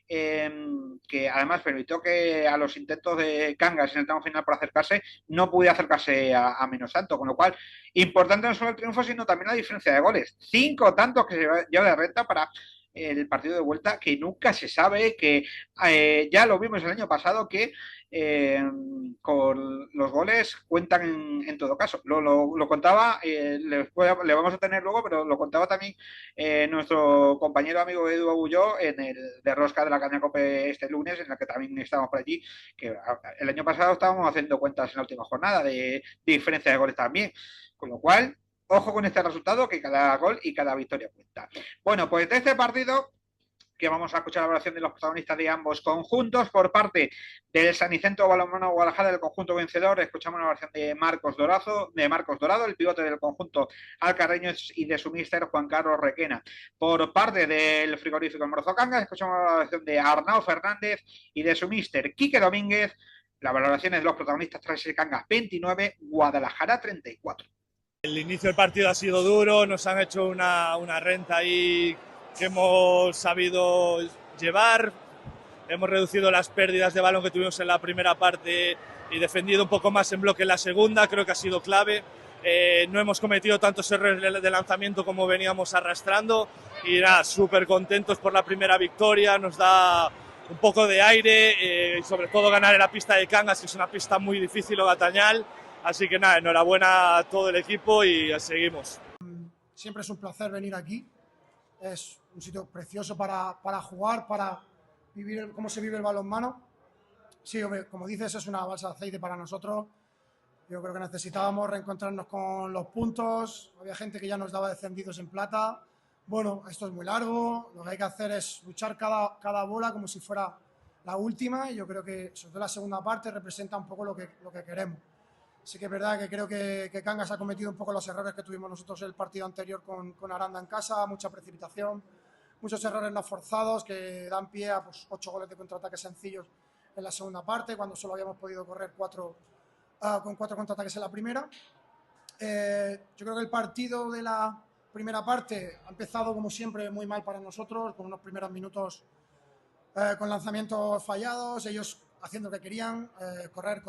que además permitió que a los intentos de Cangas en el tramo final por acercarse, no pudiera acercarse a menos tanto, con lo cual, importante no solo el triunfo, sino también la diferencia de goles. 5 tantos que se lleva de renta para el partido de vuelta, que nunca se sabe, que ya lo vimos el año pasado, que con los goles cuentan en todo caso. Lo contaba, le vamos a tener luego, pero lo contaba también nuestro compañero amigo Edu Agulló en el de Rosca de la Caña Cope este lunes, en el que también estábamos por allí, que el año pasado estábamos haciendo cuentas en la última jornada de diferencia de goles también, con lo cual ojo con este resultado, que cada gol y cada victoria cuenta. Bueno, pues de este partido, que vamos a escuchar la valoración de los protagonistas de ambos conjuntos, por parte del Sanicentro Balonmano Guadalajara, del conjunto vencedor, escuchamos la valoración de Marcos Dorado, el pivote del conjunto alcarreño, y de su míster Juan Carlos Requena. Por parte del frigorífico Morozó Cangas, escuchamos la valoración de Arnau Fernández y de su míster Quique Domínguez. Las valoraciones de los protagonistas tras el Cangas 29, Guadalajara 34. El inicio del partido ha sido duro, nos han hecho una renta ahí que hemos sabido llevar, hemos reducido las pérdidas de balón que tuvimos en la primera parte y defendido un poco más en bloque en la segunda, creo que ha sido clave. No hemos cometido tantos errores de lanzamiento como veníamos arrastrando y nada, súper contentos por la primera victoria, nos da un poco de aire y sobre todo ganar en la pista de Cangas, que es una pista muy difícil, Ogatañal. Así que nada, enhorabuena a todo el equipo y seguimos. Siempre es un placer venir aquí, es un sitio precioso para jugar, para vivir cómo se vive el balonmano. Sí, hombre, como dices, es una balsa de aceite para nosotros. Yo creo que necesitábamos reencontrarnos con los puntos. Había gente que ya nos daba descendidos en plata. Bueno, esto es muy largo. Lo que hay que hacer es luchar cada bola como si fuera la última. Y yo creo que, sobre todo la segunda parte, representa un poco lo que queremos. Sí que es verdad que creo que Cangas ha cometido un poco los errores que tuvimos nosotros en el partido anterior con Aranda en casa. Mucha precipitación, muchos errores no forzados que dan pie a 8 goles de contraataques sencillos en la segunda parte, cuando solo habíamos podido correr con 4 contraataques en la primera. Yo creo que el partido de la primera parte ha empezado, como siempre, muy mal para nosotros, con unos primeros minutos con lanzamientos fallados, ellos haciendo lo que querían, correr,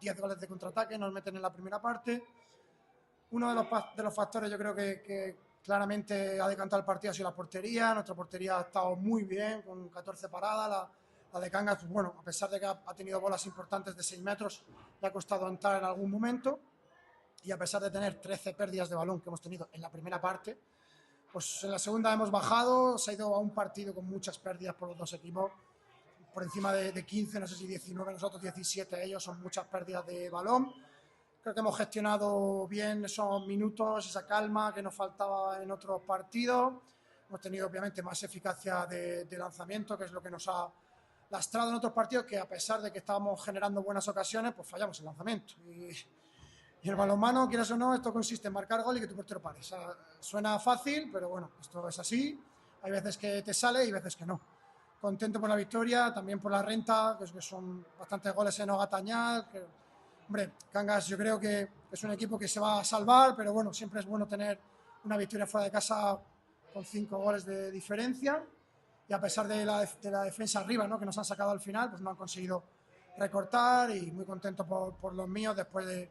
10 goles de contraataque, nos meten en la primera parte. Uno de los factores, yo creo que claramente ha decantado el partido ha sido la portería. Nuestra portería ha estado muy bien, con 14 paradas. La de Cangas, pues bueno, a pesar de que ha tenido bolas importantes de 6 metros, le ha costado entrar en algún momento. Y a pesar de tener 13 pérdidas de balón que hemos tenido en la primera parte, pues en la segunda hemos bajado. Se ha ido a un partido con muchas pérdidas por los dos equipos, por encima de 15, no sé si 19, nosotros 17, ellos, son muchas pérdidas de balón. Creo que hemos gestionado bien esos minutos, esa calma que nos faltaba en otros partidos. Hemos tenido obviamente más eficacia de lanzamiento, que es lo que nos ha lastrado en otros partidos, que a pesar de que estábamos generando buenas ocasiones, pues fallamos el lanzamiento. Y el balonmano, quieras o no, esto consiste en marcar gol y que tu portero pare. O sea, suena fácil, pero bueno, esto es así. Hay veces que te sale y veces que no. Contento por la victoria, también por la renta, que son bastantes goles en Ogatañal. Hombre, Cangas yo creo que es un equipo que se va a salvar, pero bueno, siempre es bueno tener una victoria fuera de casa con 5 goles de diferencia. Y a pesar de la defensa arriba, ¿no?, que nos han sacado al final, pues no han conseguido recortar, y muy contento por los míos después de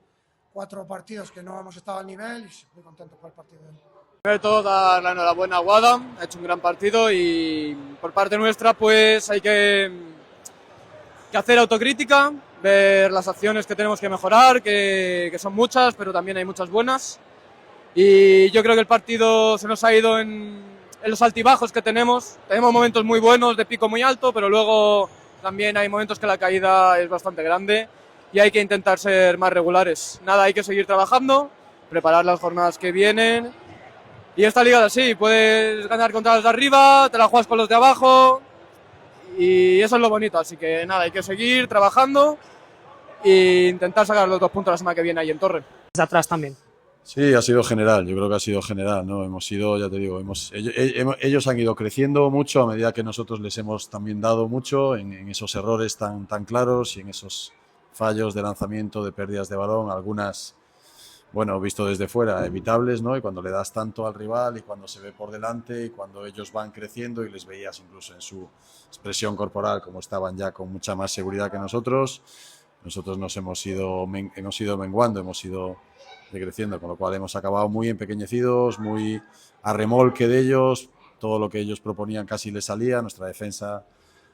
4 partidos que no hemos estado al nivel, y muy contento por el partido de hoy. Primero de todo, dar la enhorabuena a Guada, ha hecho un gran partido, y por parte nuestra pues hay que hacer autocrítica, ver las acciones que tenemos que mejorar, que son muchas, pero también hay muchas buenas. Y yo creo que el partido se nos ha ido en los altibajos que tenemos. Tenemos momentos muy buenos, de pico muy alto, pero luego también hay momentos que la caída es bastante grande y hay que intentar ser más regulares. Nada, hay que seguir trabajando, preparar las jornadas que vienen. Y esta liga es así, puedes ganar contra los de arriba, te la juegas con los de abajo, y eso es lo bonito. Así que nada, hay que seguir trabajando e intentar sacar los 2 puntos la semana que viene ahí en Torre. Desde atrás también. Sí, ha sido general, yo creo que ha sido general, ¿no? Hemos ido, ya te digo, ellos han ido creciendo mucho a medida que nosotros les hemos también dado mucho en esos errores tan claros y en esos fallos de lanzamiento, de pérdidas de balón, algunas, bueno, visto desde fuera, evitables, ¿no? Y cuando le das tanto al rival y cuando se ve por delante y cuando ellos van creciendo y les veías incluso en su expresión corporal como estaban ya con mucha más seguridad que nosotros nos hemos ido menguando, hemos ido decreciendo, con lo cual hemos acabado muy empequeñecidos, muy a remolque de ellos. Todo lo que ellos proponían casi les salía. Nuestra defensa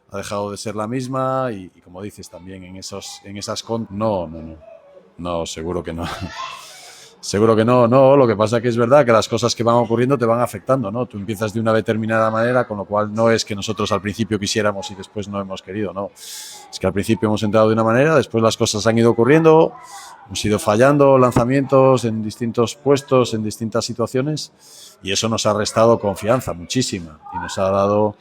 ha dejado de ser la misma y como dices también en esas no, seguro que no. Seguro que no, lo que pasa que es verdad que las cosas que van ocurriendo te van afectando, ¿no? Tú empiezas de una determinada manera, con lo cual no es que nosotros al principio quisiéramos y después no hemos querido, no. Es que al principio hemos entrado de una manera, después las cosas han ido ocurriendo, hemos ido fallando lanzamientos en distintos puestos, en distintas situaciones, y eso nos ha restado confianza muchísima y nos ha dado,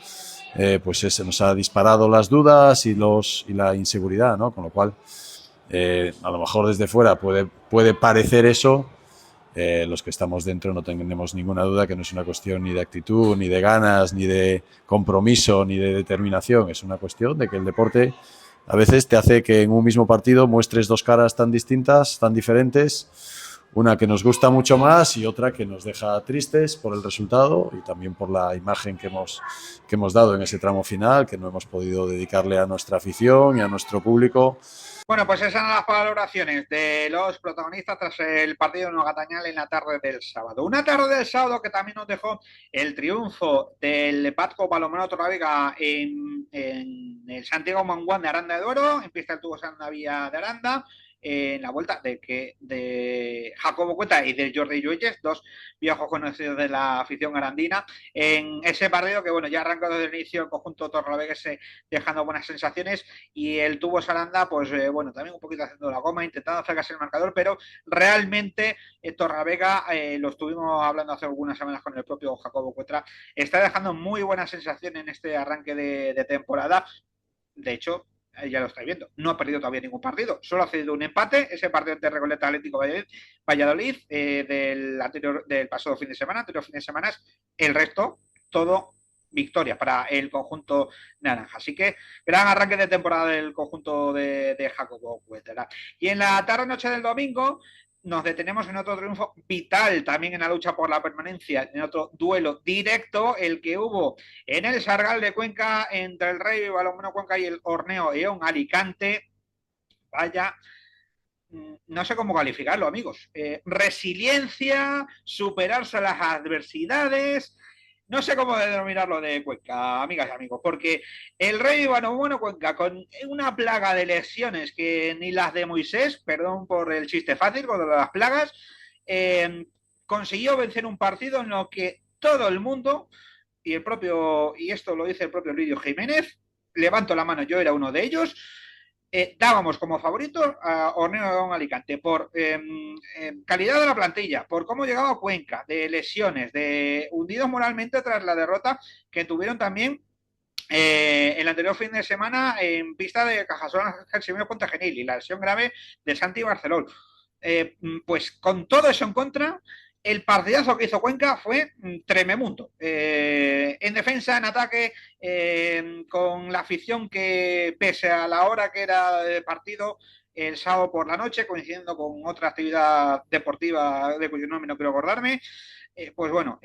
nos ha disparado las dudas y la inseguridad, ¿no? Con lo cual, a lo mejor desde fuera puede parecer eso. Los que estamos dentro no tenemos ninguna duda que no es una cuestión ni de actitud, ni de ganas, ni de compromiso, ni de determinación. Es una cuestión de que el deporte a veces te hace que en un mismo partido muestres 2 caras tan distintas, tan diferentes, una que nos gusta mucho más y otra que nos deja tristes por el resultado y también por la imagen que hemos dado en ese tramo final, que no hemos podido dedicarle a nuestra afición y a nuestro público. Bueno, pues esas son las valoraciones de los protagonistas tras el partido en Ogatañal en la tarde del sábado. Una tarde del sábado que también nos dejó el triunfo del Patco Balonmano Torrelavega en el Santiago Manguán de Aranda de Duero, en pista del tubo San Vía de Aranda, en la vuelta de Jacobo Cueta y de Jordi Lluelles, dos viejos conocidos de la afición arandina, en ese partido que, bueno, ya arrancó desde el inicio el conjunto torrelavegese dejando buenas sensaciones, y el Tubos Aranda, pues bueno, también un poquito haciendo la goma, intentando acercarse el marcador, pero realmente Torrelavega, lo estuvimos hablando hace algunas semanas con el propio Jacobo Cuetra, está dejando muy buena sensación en este arranque de temporada. De hecho, ya lo estáis viendo, no ha perdido todavía ningún partido, solo ha cedido un empate, ese partido ante Recoleta Atlético Valladolid del pasado fin de semana, anterior fin de semana, el resto, todo victoria para el conjunto naranja. Así que gran arranque de temporada del conjunto de Jacobo Cuetra. Y en la tarde-noche del domingo nos detenemos en otro triunfo vital también en la lucha por la permanencia, en otro duelo directo, el que hubo en el Sargal de Cuenca entre el Rey Balonmano Cuenca y el Horneo Eón Alicante. Vaya, no sé cómo calificarlo, amigos. Resiliencia, superarse a las adversidades. No sé cómo denominarlo de Cuenca, amigas y amigos, porque el Rey Balonmano Cuenca, con una plaga de lesiones que ni las de Moisés, perdón por el chiste fácil, con las plagas, consiguió vencer un partido en lo que todo el mundo, y esto lo dice el propio Lidio Jiménez, levanto la mano, yo era uno de ellos, dábamos como favorito a Horneo Alicante por calidad de la plantilla, por cómo llegaba a Cuenca, de lesiones, de hundidos moralmente tras la derrota que tuvieron también el anterior fin de semana en pista de Cajasol contra Genil y la lesión grave de Santi Barceló. Pues con todo eso en contra, el partidazo que hizo Cuenca fue trememundo. En defensa, en ataque, con la afición que, pese a la hora que era de partido, el sábado por la noche, coincidiendo con otra actividad deportiva de cuyo nombre no quiero acordarme, pues bueno,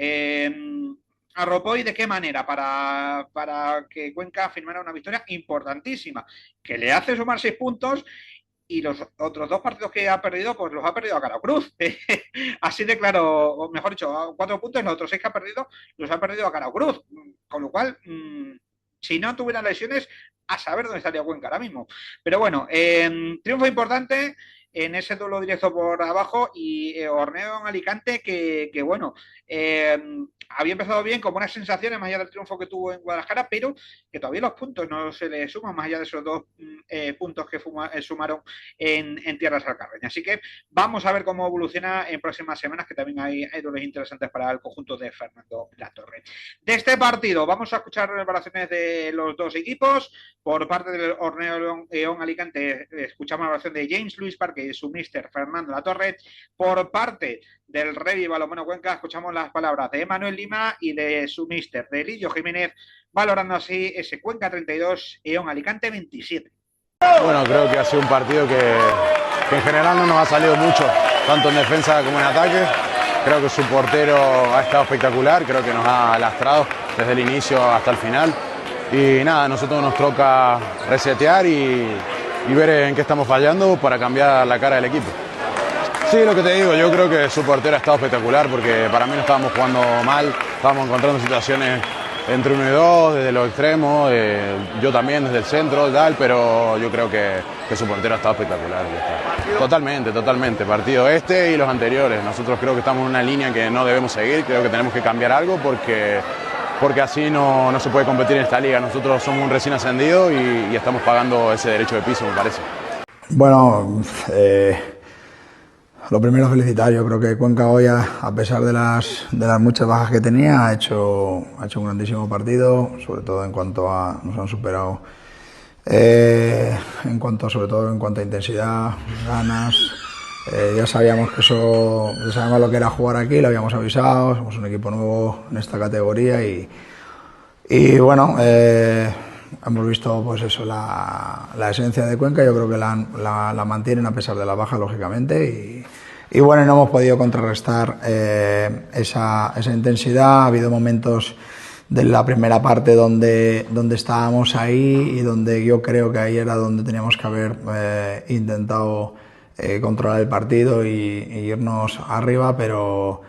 arropó, y de qué manera para que Cuenca firmara una victoria importantísima, que le hace sumar 6 puntos. Y los otros 2 partidos que ha perdido, pues los ha perdido a cara o cruz. Así de claro, o mejor dicho, a 4 puntos, los otros 6 que ha perdido, los ha perdido a cara o cruz. Con lo cual, si no tuviera lesiones, a saber dónde estaría Cuenca ahora mismo. Pero bueno, triunfo importante en ese duelo directo por abajo, y Horneo en Alicante que bueno, había empezado bien, con buenas sensaciones, más allá del triunfo que tuvo en Guadalajara, pero que todavía los puntos no se le suman, más allá de esos 2 puntos que sumaron en tierras alcarreñas. Así que vamos a ver cómo evoluciona en próximas semanas, que también hay duelos interesantes para el conjunto de Fernando Latorre. De este partido vamos a escuchar valoraciones de los 2 equipos. Por parte del Horneo Eón Alicante escuchamos la valoración de James Luis Parque y su míster Fernando Latorre. Por parte del Rey Balonmano Cuenca escuchamos las palabras de Emanuel Lima y de su míster, de Lidio Jiménez, valorando así ese Cuenca 32, Eón Alicante 27. Bueno, creo que ha sido un partido que en general no nos ha salido mucho, tanto en defensa como en ataque. Creo que su portero ha estado espectacular, creo que nos ha lastrado desde el inicio hasta el final. Y nada, a nosotros nos toca resetear y ver en qué estamos fallando para cambiar la cara del equipo. Sí, lo que te digo, yo creo que su portero ha estado espectacular, porque para mí no estábamos jugando mal, estábamos encontrando situaciones entre 1 y 2, desde los extremos, yo también desde el centro y tal, pero yo creo que su portero ha estado espectacular. Totalmente, partido este y los anteriores. Nosotros creo que estamos en una línea que no debemos seguir, creo que tenemos que cambiar algo porque así no se puede competir en esta liga. Nosotros somos un recién ascendido y estamos pagando ese derecho de piso, me parece. Bueno, lo primero felicitar. Yo creo que Cuenca hoy, a pesar de las muchas bajas que tenía, ha hecho un grandísimo partido, sobre todo en cuanto a, nos han superado sobre todo en cuanto a intensidad, ganas. Ya sabíamos lo que era jugar aquí, lo habíamos avisado, somos un equipo nuevo en esta categoría y bueno, hemos visto pues eso, la esencia de Cuenca. Yo creo que la mantienen a pesar de la baja, lógicamente, y bueno, no hemos podido contrarrestar esa intensidad. Ha habido momentos de la primera parte donde estábamos ahí y donde yo creo que ahí era donde teníamos que haber intentado controlar el partido y irnos arriba, pero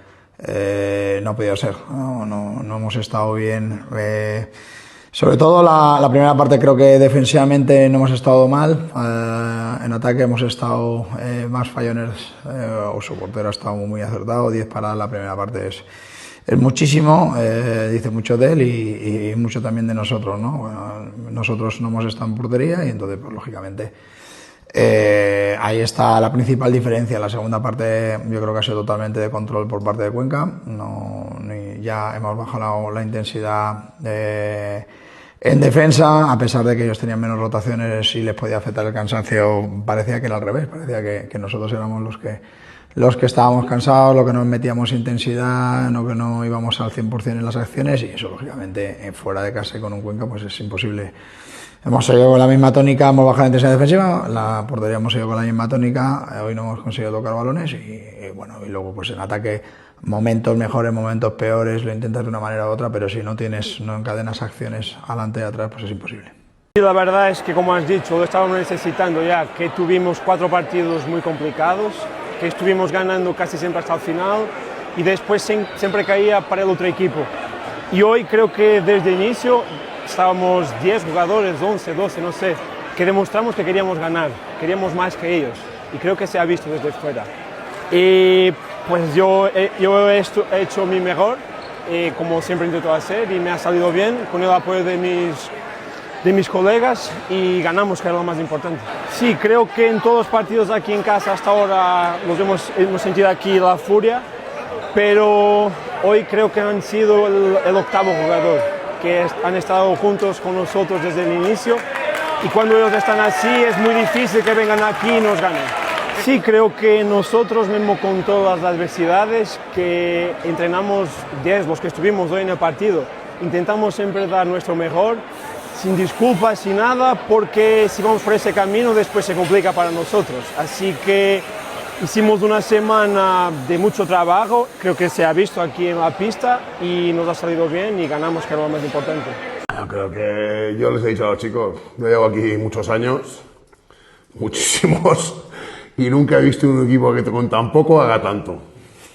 no ha podido ser. No hemos estado bien. Sobre todo la primera parte creo que defensivamente no hemos estado mal, en ataque hemos estado más fallones, o su portero ha estado muy acertado, 10 paradas la primera parte es muchísimo, dice mucho de él y mucho también de nosotros, ¿no? Bueno, nosotros no hemos estado en portería y entonces pues lógicamente ahí está la principal diferencia. La segunda parte yo creo que ha sido totalmente de control por parte de Cuenca, ya hemos bajado la intensidad en defensa, a pesar de que ellos tenían menos rotaciones y les podía afectar el cansancio. Parecía que era al revés, parecía que nosotros éramos los que estábamos cansados, los que nos metíamos intensidad, que no íbamos al 100% en las acciones, y eso lógicamente fuera de casa y con un Cuenca pues es imposible. Hemos seguido con la misma tónica, hemos bajado la intensidad defensiva, la portería hemos seguido con la misma tónica, hoy no hemos conseguido tocar balones y bueno, y luego pues en ataque momentos mejores, momentos peores, lo intentas de una manera u otra, pero si no encadenas acciones adelante y atrás, pues es imposible. Y la verdad es que, como has dicho, lo estábamos necesitando ya, que tuvimos 4 partidos muy complicados, que estuvimos ganando casi siempre hasta el final y después siempre caía para el otro equipo. Y hoy creo que desde el inicio estábamos 10 jugadores, 11, 12, no sé, que demostramos que queríamos ganar, queríamos más que ellos y creo que se ha visto desde fuera. Y pues yo he hecho mi mejor, como siempre intento hacer, y me ha salido bien con el apoyo de mis colegas y ganamos, que era lo más importante. Sí, creo que en todos los partidos aquí en casa hasta ahora hemos sentido aquí la furia, pero hoy creo que han sido el octavo jugador, que han estado juntos con nosotros desde el inicio, y cuando ellos están así es muy difícil que vengan aquí y nos ganen. Sí, creo que nosotros mismo con todas las adversidades que entrenamos, 10 los que estuvimos hoy en el partido, intentamos siempre dar nuestro mejor, sin disculpas, sin nada, porque si vamos por ese camino después se complica para nosotros. Así que hicimos una semana de mucho trabajo, creo que se ha visto aquí en la pista y nos ha salido bien y ganamos, que era lo más importante. Yo creo que yo les he dicho a los chicos, yo llevo aquí muchos años, muchísimos, y nunca he visto un equipo que con tan poco haga tanto.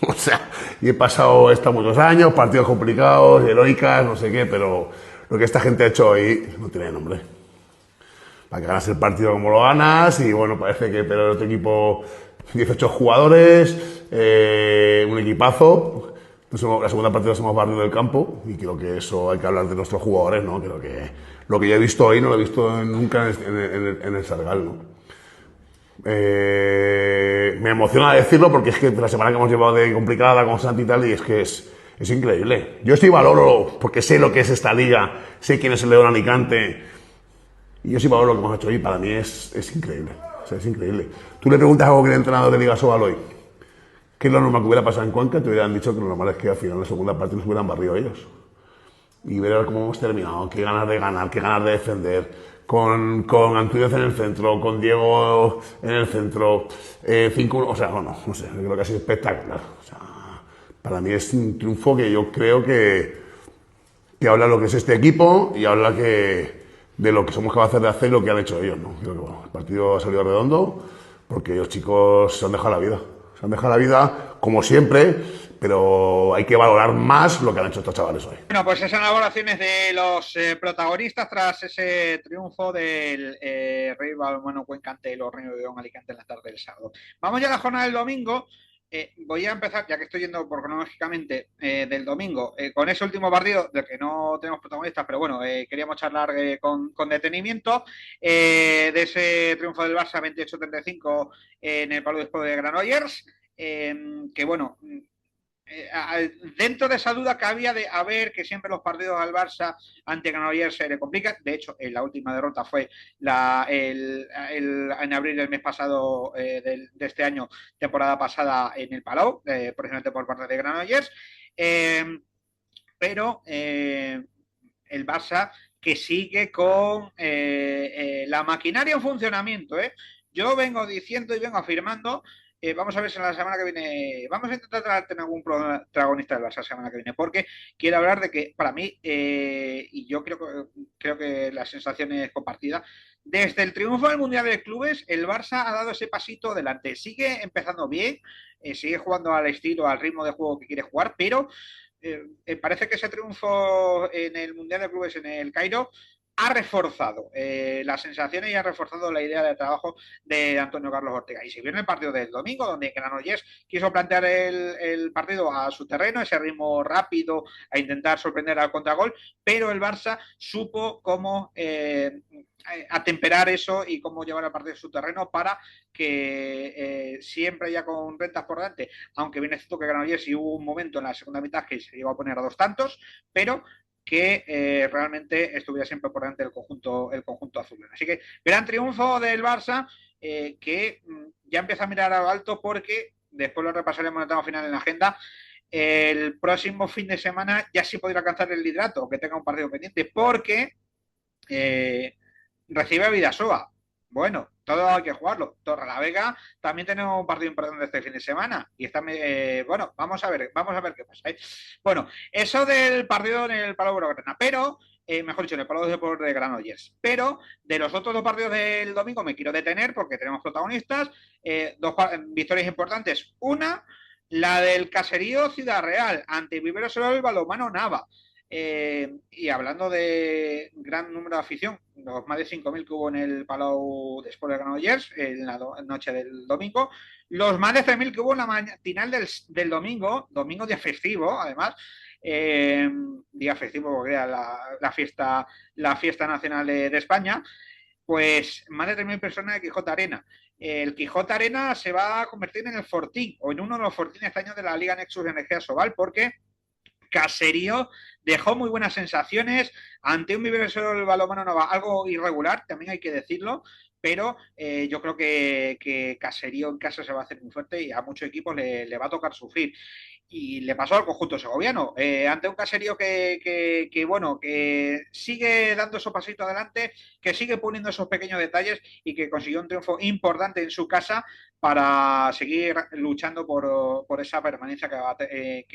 O sea, y he pasado muchos años, partidos complicados, heroicas, no sé qué, pero lo que esta gente ha hecho hoy no tiene nombre. Para que ganas el partido como lo ganas, y bueno, parece que pero el otro equipo, 18 jugadores, un equipazo. Entonces, la segunda parte la hemos barrido del campo, y creo que eso hay que hablar de nuestros jugadores, ¿no? Creo que lo que yo he visto hoy no lo he visto nunca en el Sargal, ¿no? Me emociona decirlo porque es que la semana que hemos llevado de complicada, constante y tal, y es que es increíble. Yo estoy valoro porque sé lo que es esta liga, sé quién es el León Alicante, y yo sí valoro lo que hemos hecho hoy. Para mí es increíble, o sea, es increíble. Tú le preguntas a cualquier entrenador de Liga Sobal hoy qué es lo normal que hubiera pasado en Cuenca, te hubieran dicho que lo normal es que al final en la segunda parte nos hubieran barrido ellos. Y ver cómo hemos terminado, qué ganas de ganar, qué ganas de defender. Con Antúnez en el centro, con Diego en el centro, 5-1, o sea, bueno, no sé, creo que ha sido espectacular. O sea, para mí es un triunfo que yo creo que habla de lo que es este equipo y habla de lo que somos capaces de hacer y lo que han hecho ellos, ¿no? Creo que bueno, el partido ha salido redondo porque los chicos se han dejado la vida. Se han dejado la vida, como siempre, pero hay que valorar más lo que han hecho estos chavales hoy. Bueno, pues esas valoraciones de los protagonistas tras ese triunfo del Rey Balonmano Cuenca ante los Reinos de León Alicante en la tarde del sábado. Vamos ya a la jornada del domingo. Voy a empezar, ya que estoy yendo cronológicamente del domingo, con ese último partido del que no tenemos protagonistas, pero bueno, queríamos charlar con detenimiento de ese triunfo del Barça 28-35 en el Palau de Granollers, que bueno, dentro de esa duda que había de a ver que siempre los partidos al Barça ante Granollers se le complican. De hecho, la última derrota fue en abril del mes pasado de este año, temporada pasada en el Palau, precisamente por parte de Granollers. Pero el Barça que sigue con la maquinaria en funcionamiento. Yo vengo diciendo y vengo afirmando. Vamos a ver si en la semana que viene vamos a intentar tener algún protagonista del Barça la semana que viene, porque quiero hablar de que para mí, y yo creo que la sensación es compartida, desde el triunfo del Mundial de Clubes el Barça ha dado ese pasito adelante. Sigue empezando bien, sigue jugando al estilo, al ritmo de juego que quiere jugar, pero parece que ese triunfo en el Mundial de Clubes en el Cairo ha reforzado las sensaciones y ha reforzado la idea de trabajo de Antonio Carlos Ortega. Y si bien el partido del domingo, donde Granollers quiso plantear el partido a su terreno, ese ritmo rápido, a intentar sorprender al contragol, pero el Barça supo cómo atemperar eso y cómo llevar al partido a su terreno para que siempre ya con rentas por delante, aunque bien es cierto que Granollers sí hubo un momento en la segunda mitad que se llegó a poner a 2 tantos, pero que realmente estuviera siempre por delante el conjunto azul. Así que gran triunfo del Barça, que ya empieza a mirar a lo alto porque después lo repasaremos en el tramo final en la agenda. El próximo fin de semana ya sí podrá alcanzar el liderato, que tenga un partido pendiente, porque recibe a Vidasoa. Bueno, todo hay que jugarlo. Torrelavega también tenemos un partido importante este fin de semana. Y está, bueno, vamos a ver qué pasa. Bueno, eso del partido en el Palau Blaugrana, pero, mejor dicho, en el Palau de Deportes de Granollers. Pero de los otros 2 partidos del domingo me quiero detener porque tenemos protagonistas. 2 victorias importantes. Una, la del Caserío Ciudad Real ante Vivero Sol el Balonmano Nava. Y hablando de gran número de afición, los más de 5.000 que hubo en el Palau después de Granollers en la noche del domingo, los más de 3.000 que hubo en la matinal del domingo día festivo, además, día festivo porque era la fiesta nacional de España, pues más de 3.000 personas de Quijote Arena. El Quijote Arena se va a convertir en el fortín, o en uno de los fortines este año de la Liga Nexus de Energía Sobal, porque Caserío dejó muy buenas sensaciones ante un Vivero Sol Balonmano Nava, algo irregular, también hay que decirlo, pero yo creo que Caserío en casa se va a hacer muy fuerte y a muchos equipos le va a tocar sufrir. Y le pasó al conjunto segoviano, ante un Caserío que sigue dando esos pasitos adelante, que sigue poniendo esos pequeños detalles y que consiguió un triunfo importante en su casa para seguir luchando por esa permanencia que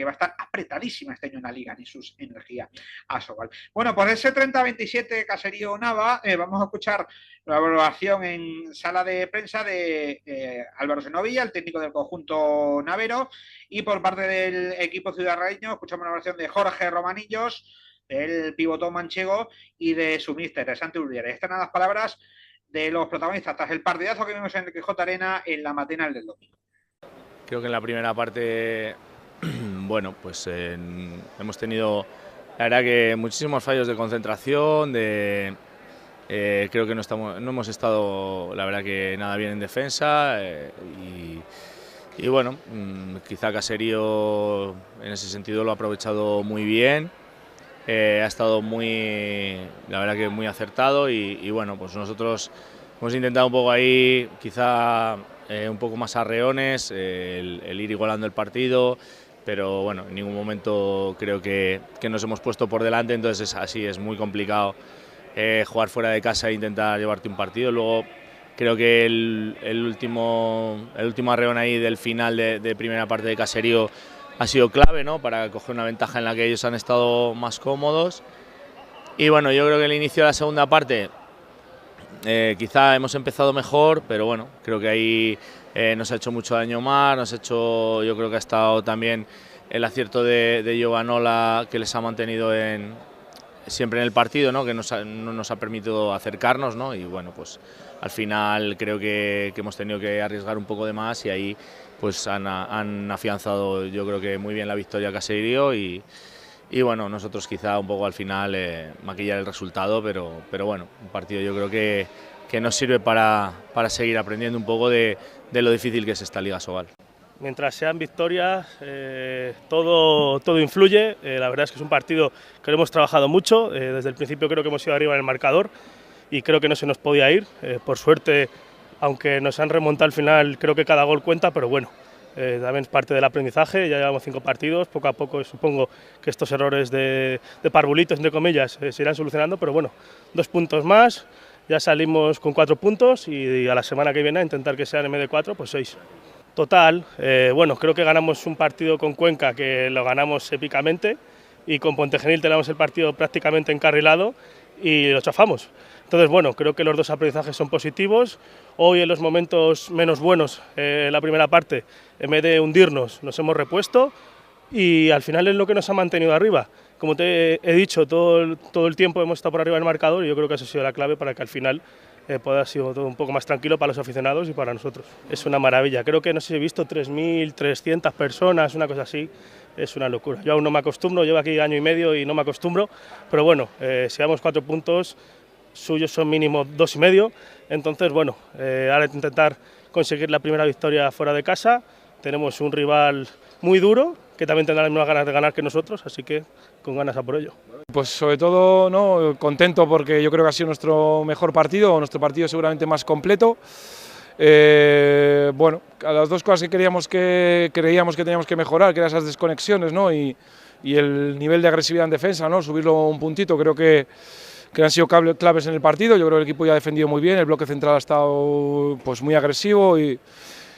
va a estar apretadísima este año en la Liga Nexus Energía Asobal. Bueno, por ese 30-27 Caserío Nava, vamos a escuchar la evaluación en sala de prensa de Álvaro Senovilla, el técnico del conjunto navero, y por parte del equipo ciudadrareño escuchamos una evaluación de Jorge Romanillos, del pivotón manchego y de su míster, de Santi Urbiere. Estas son las palabras de los protagonistas tras el partidazo que vimos en el Quijote Arena en la matinal del domingo. Creo que en la primera parte, bueno, pues hemos tenido, la verdad, que muchísimos fallos de concentración, creo que no hemos estado, la verdad, que nada bien en defensa y bueno, quizá Caserío en ese sentido lo ha aprovechado muy bien. Ha estado la verdad que muy acertado y bueno, pues nosotros hemos intentado un poco ahí, quizá un poco más arreones, el ir igualando el partido, pero bueno, en ningún momento creo que nos hemos puesto por delante, entonces es muy complicado jugar fuera de casa e intentar llevarte un partido. Luego creo que el último arreón ahí del final de primera parte de Caserío ha sido clave, ¿no?, para coger una ventaja en la que ellos han estado más cómodos. Y bueno, yo creo que el inicio de la segunda parte quizá hemos empezado mejor, pero bueno, creo que ahí nos ha hecho mucho daño más, yo creo que ha estado también el acierto de Giovanola, que les ha mantenido siempre en el partido, ¿no?, que no nos ha permitido acercarnos, ¿no?, y bueno, pues al final creo que hemos tenido que arriesgar un poco de más y ahí pues han afianzado, yo creo que muy bien la victoria Caserío y bueno, nosotros quizá un poco al final maquillar el resultado, pero bueno, un partido yo creo que nos sirve para seguir aprendiendo un poco de lo difícil que es esta Liga Sobal. Mientras sean victorias, todo influye. La verdad es que es un partido que lo hemos trabajado mucho. Desde el principio creo que hemos ido arriba en el marcador y creo que no se nos podía ir. Por suerte, aunque nos han remontado al final, creo que cada gol cuenta, pero bueno, también es parte del aprendizaje. Ya llevamos 5 partidos, poco a poco supongo que estos errores de parvulitos, entre comillas, se irán solucionando, pero bueno, 2 puntos más, ya salimos con 4 puntos y a la semana que viene a intentar que sean en vez de 4, pues 6. Total, bueno, creo que ganamos un partido con Cuenca que lo ganamos épicamente y con Pontegenil tenemos el partido prácticamente encarrilado y lo chafamos. Entonces, bueno, creo que los 2 aprendizajes son positivos. Hoy, en los momentos menos buenos, en la primera parte, en vez de hundirnos, nos hemos repuesto. y al final es lo que nos ha mantenido arriba. Como te he dicho, todo el tiempo hemos estado por arriba del marcador y yo creo que eso ha sido la clave para que al final pueda ser todo un poco más tranquilo para los aficionados y para nosotros. Es una maravilla, creo que no sé si he visto 3.300 personas, una cosa así, es una locura. Yo aún no me acostumbro, llevo aquí año y medio y no me acostumbro, pero bueno, si damos 4 puntos, suyos son mínimo 2,5, entonces bueno, ahora intentar conseguir la primera victoria fuera de casa. Tenemos un rival muy duro, que también tendrá las mismas ganas de ganar que nosotros, así que con ganas a por ello. Pues sobre todo, ¿no?, contento porque yo creo que ha sido nuestro mejor partido, nuestro partido seguramente más completo. Bueno, a las dos cosas que creíamos que teníamos que mejorar, que eran esas desconexiones, ¿no?, y el nivel de agresividad en defensa, ¿no?, subirlo un puntito, creo que han sido claves en el partido. Yo creo que el equipo ya ha defendido muy bien, el bloque central ha estado pues muy agresivo y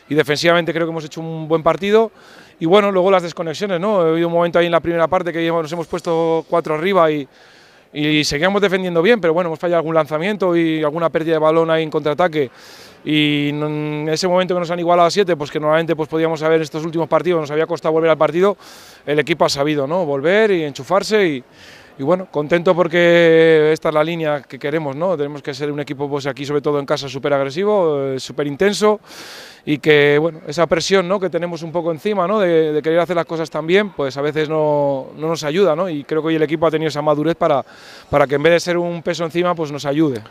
defensivamente creo que hemos hecho un buen partido. Y bueno, luego las desconexiones, ¿no? Ha habido un momento ahí en la primera parte que nos hemos puesto 4 arriba y seguíamos defendiendo bien, pero bueno, hemos fallado algún lanzamiento y alguna pérdida de balón ahí en contraataque. Y en ese momento que nos han igualado a 7, pues que normalmente pues podíamos haber en estos últimos partidos, nos había costado volver al partido, el equipo ha sabido, ¿no?, volver y enchufarse y bueno, contento porque esta es la línea que queremos, ¿no? Tenemos que ser un equipo, pues aquí sobre todo en casa, súper agresivo, súper intenso y que, bueno, esa presión, ¿no?, que tenemos un poco encima, ¿no?, de querer hacer las cosas tan bien, pues a veces no nos ayuda, ¿no? Y creo que hoy el equipo ha tenido esa madurez para que en vez de ser un peso encima, pues nos ayude.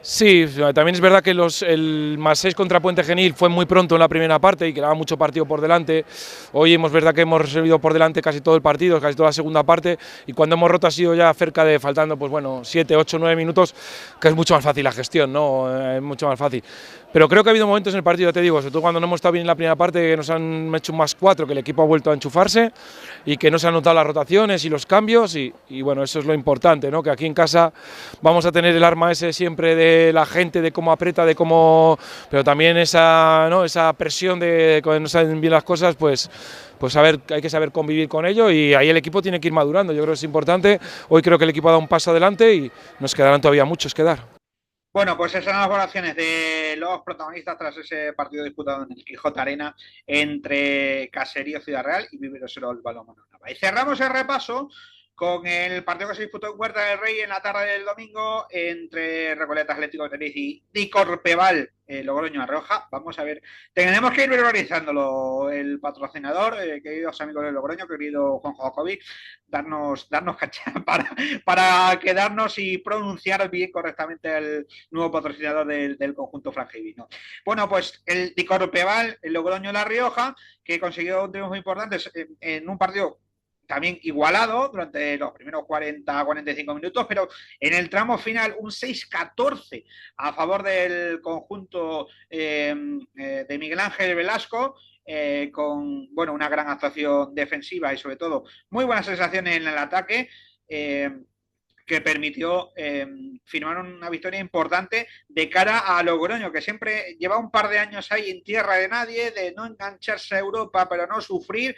Sí, también es verdad que el +6 contra Puente Genil fue muy pronto en la primera parte y quedaba mucho partido por delante. Hoy es verdad que hemos resolvido por delante casi todo el partido, casi toda la segunda parte, y cuando hemos roto ha sido ya cerca de faltando, pues bueno, 7, 8, 9 minutos, que es mucho más fácil la gestión, ¿no? Es mucho más fácil. Pero creo que ha habido momentos en el partido, te digo, sobre todo cuando no hemos estado bien en la primera parte, que nos han hecho un +4, que el equipo ha vuelto a enchufarse y que no se han notado las rotaciones y los cambios y bueno, eso es lo importante, ¿no?, que aquí en casa vamos a tener el arma ese siempre de la gente, de cómo aprieta, de cómo, pero también esa, ¿no?, esa presión de cuando no salen bien las cosas, pues hay que saber convivir con ello y ahí el equipo tiene que ir madurando. Yo creo que es importante. Hoy creo que el equipo ha dado un paso adelante y nos quedarán todavía muchos que dar. Bueno, pues esas son las valoraciones de los protagonistas tras ese partido disputado en el Quijote Arena entre Caserío Ciudad Real y Viveros Balonmano Nava. Y cerramos el repaso con el partido que se disputó en Huerta del Rey en la tarde del domingo entre Recoleta Atlético de Tenerife y Dicorpeval Logroño a Rioja. Vamos a ver, tenemos que ir verbalizándolo. El patrocinador, queridos amigos de Logroño, querido Juanjo Jacobi, darnos cancha para quedarnos y pronunciar bien correctamente el nuevo patrocinador del conjunto frangivino. Bueno, pues el Dicorpeval, el Logroño La Rioja, que consiguió triunfos importantes en un partido también igualado durante los primeros 40-45 minutos, pero en el tramo final un 6-14 a favor del conjunto de Miguel Ángel Velasco, con bueno, una gran actuación defensiva y sobre todo muy buenas sensaciones en el ataque, que permitió firmar una victoria importante de cara a Logroño, que siempre lleva un par de años ahí en tierra de nadie, de no engancharse a Europa pero no sufrir.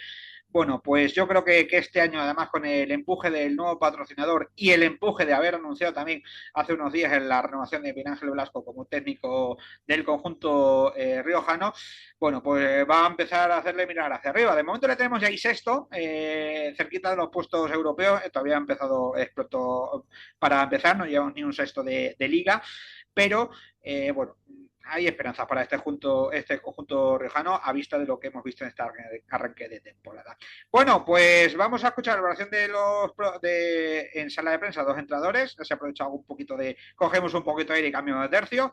Bueno, pues yo creo que este año, además con el empuje del nuevo patrocinador y el empuje de haber anunciado también hace unos días en la renovación de Miguel Ángel Velasco como técnico del conjunto riojano, bueno, pues va a empezar a hacerle mirar hacia arriba. De momento le tenemos ya ahí sexto, cerquita de los puestos europeos. Todavía ha empezado para empezar, no llevamos ni un sexto de liga, pero bueno, hay esperanzas para este conjunto riojano a vista de lo que hemos visto en este arranque de temporada. Bueno, pues vamos a escuchar la valoración en sala de prensa, 2 entrenadores. Se ha aprovechado un poquito cogemos un poquito de aire y cambio de tercio.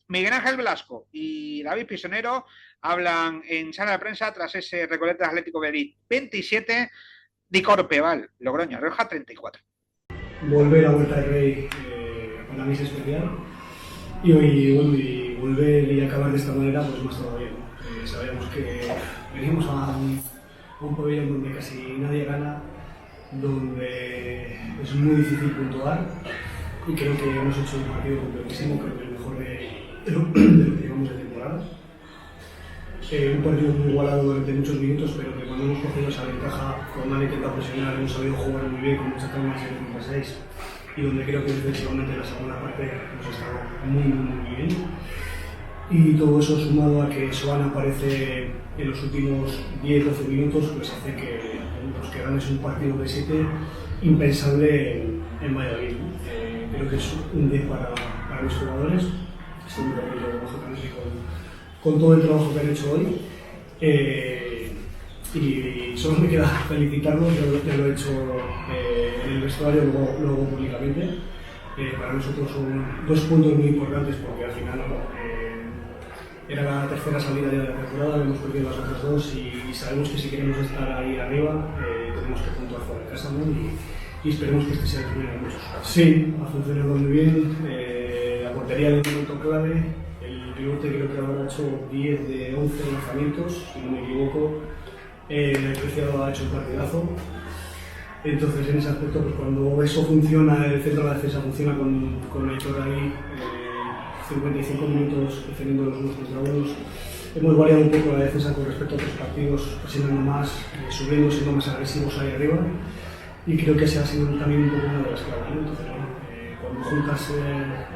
Miguel Ángel Velasco y David Pisonero hablan en sala de prensa tras ese Recoleta Atlético Madrid 27, Dicorpeval Logroño Rioja 34. Volver a Huerta del Rey para mí es especial. Y hoy, bueno, y volver y acabar de esta manera, pues más todavía, ¿no? Sabemos que venimos a un pabellón donde casi nadie gana, donde es muy difícil puntuar y creo que hemos hecho un partido completísimo, creo que el mejor de lo que llevamos de temporada. Un partido muy igualado durante muchos minutos, pero que cuando hemos cogido esa ventaja, cuando han intentado presionar, hemos sabido jugar muy bien, con mucha calma, 6 y donde creo que defensivamente en la segunda parte hemos estado muy bien. y todo eso sumado a que Soana aparece en los últimos 10-12 minutos, pues hace que ganes un partido de 7 impensable en Valladolid. Creo que es un 10 para mis jugadores. Estoy muy orgulloso con todo el trabajo que han hecho hoy. Y solo me queda felicitarlos, ya lo he hecho en el vestuario, luego públicamente. Para nosotros son 2 puntos muy importantes porque al final era la tercera salida ya de la temporada, hemos perdido las otras 2 y sabemos que si queremos estar ahí arriba tenemos que puntuar fuera de casa, ¿no? Y esperemos que este sea el primero de muchos. Sí, ha funcionado muy bien, la portería en un momento clave, el pivote creo que ahora ha hecho 10 de 11 lanzamientos, si no me equivoco. El Preciado ha hecho un partidazo. Entonces, en ese aspecto, pues cuando eso funciona, el centro de la defensa funciona con Aitor ahí, 55 minutos defendiendo los unos contra unos. Hemos variado un poco la defensa con respecto a otros partidos, presionando más, subiendo, siendo más agresivos ahí arriba. Y creo que ese ha sido también un poco una de las claves, ¿no? Entonces, cuando juntas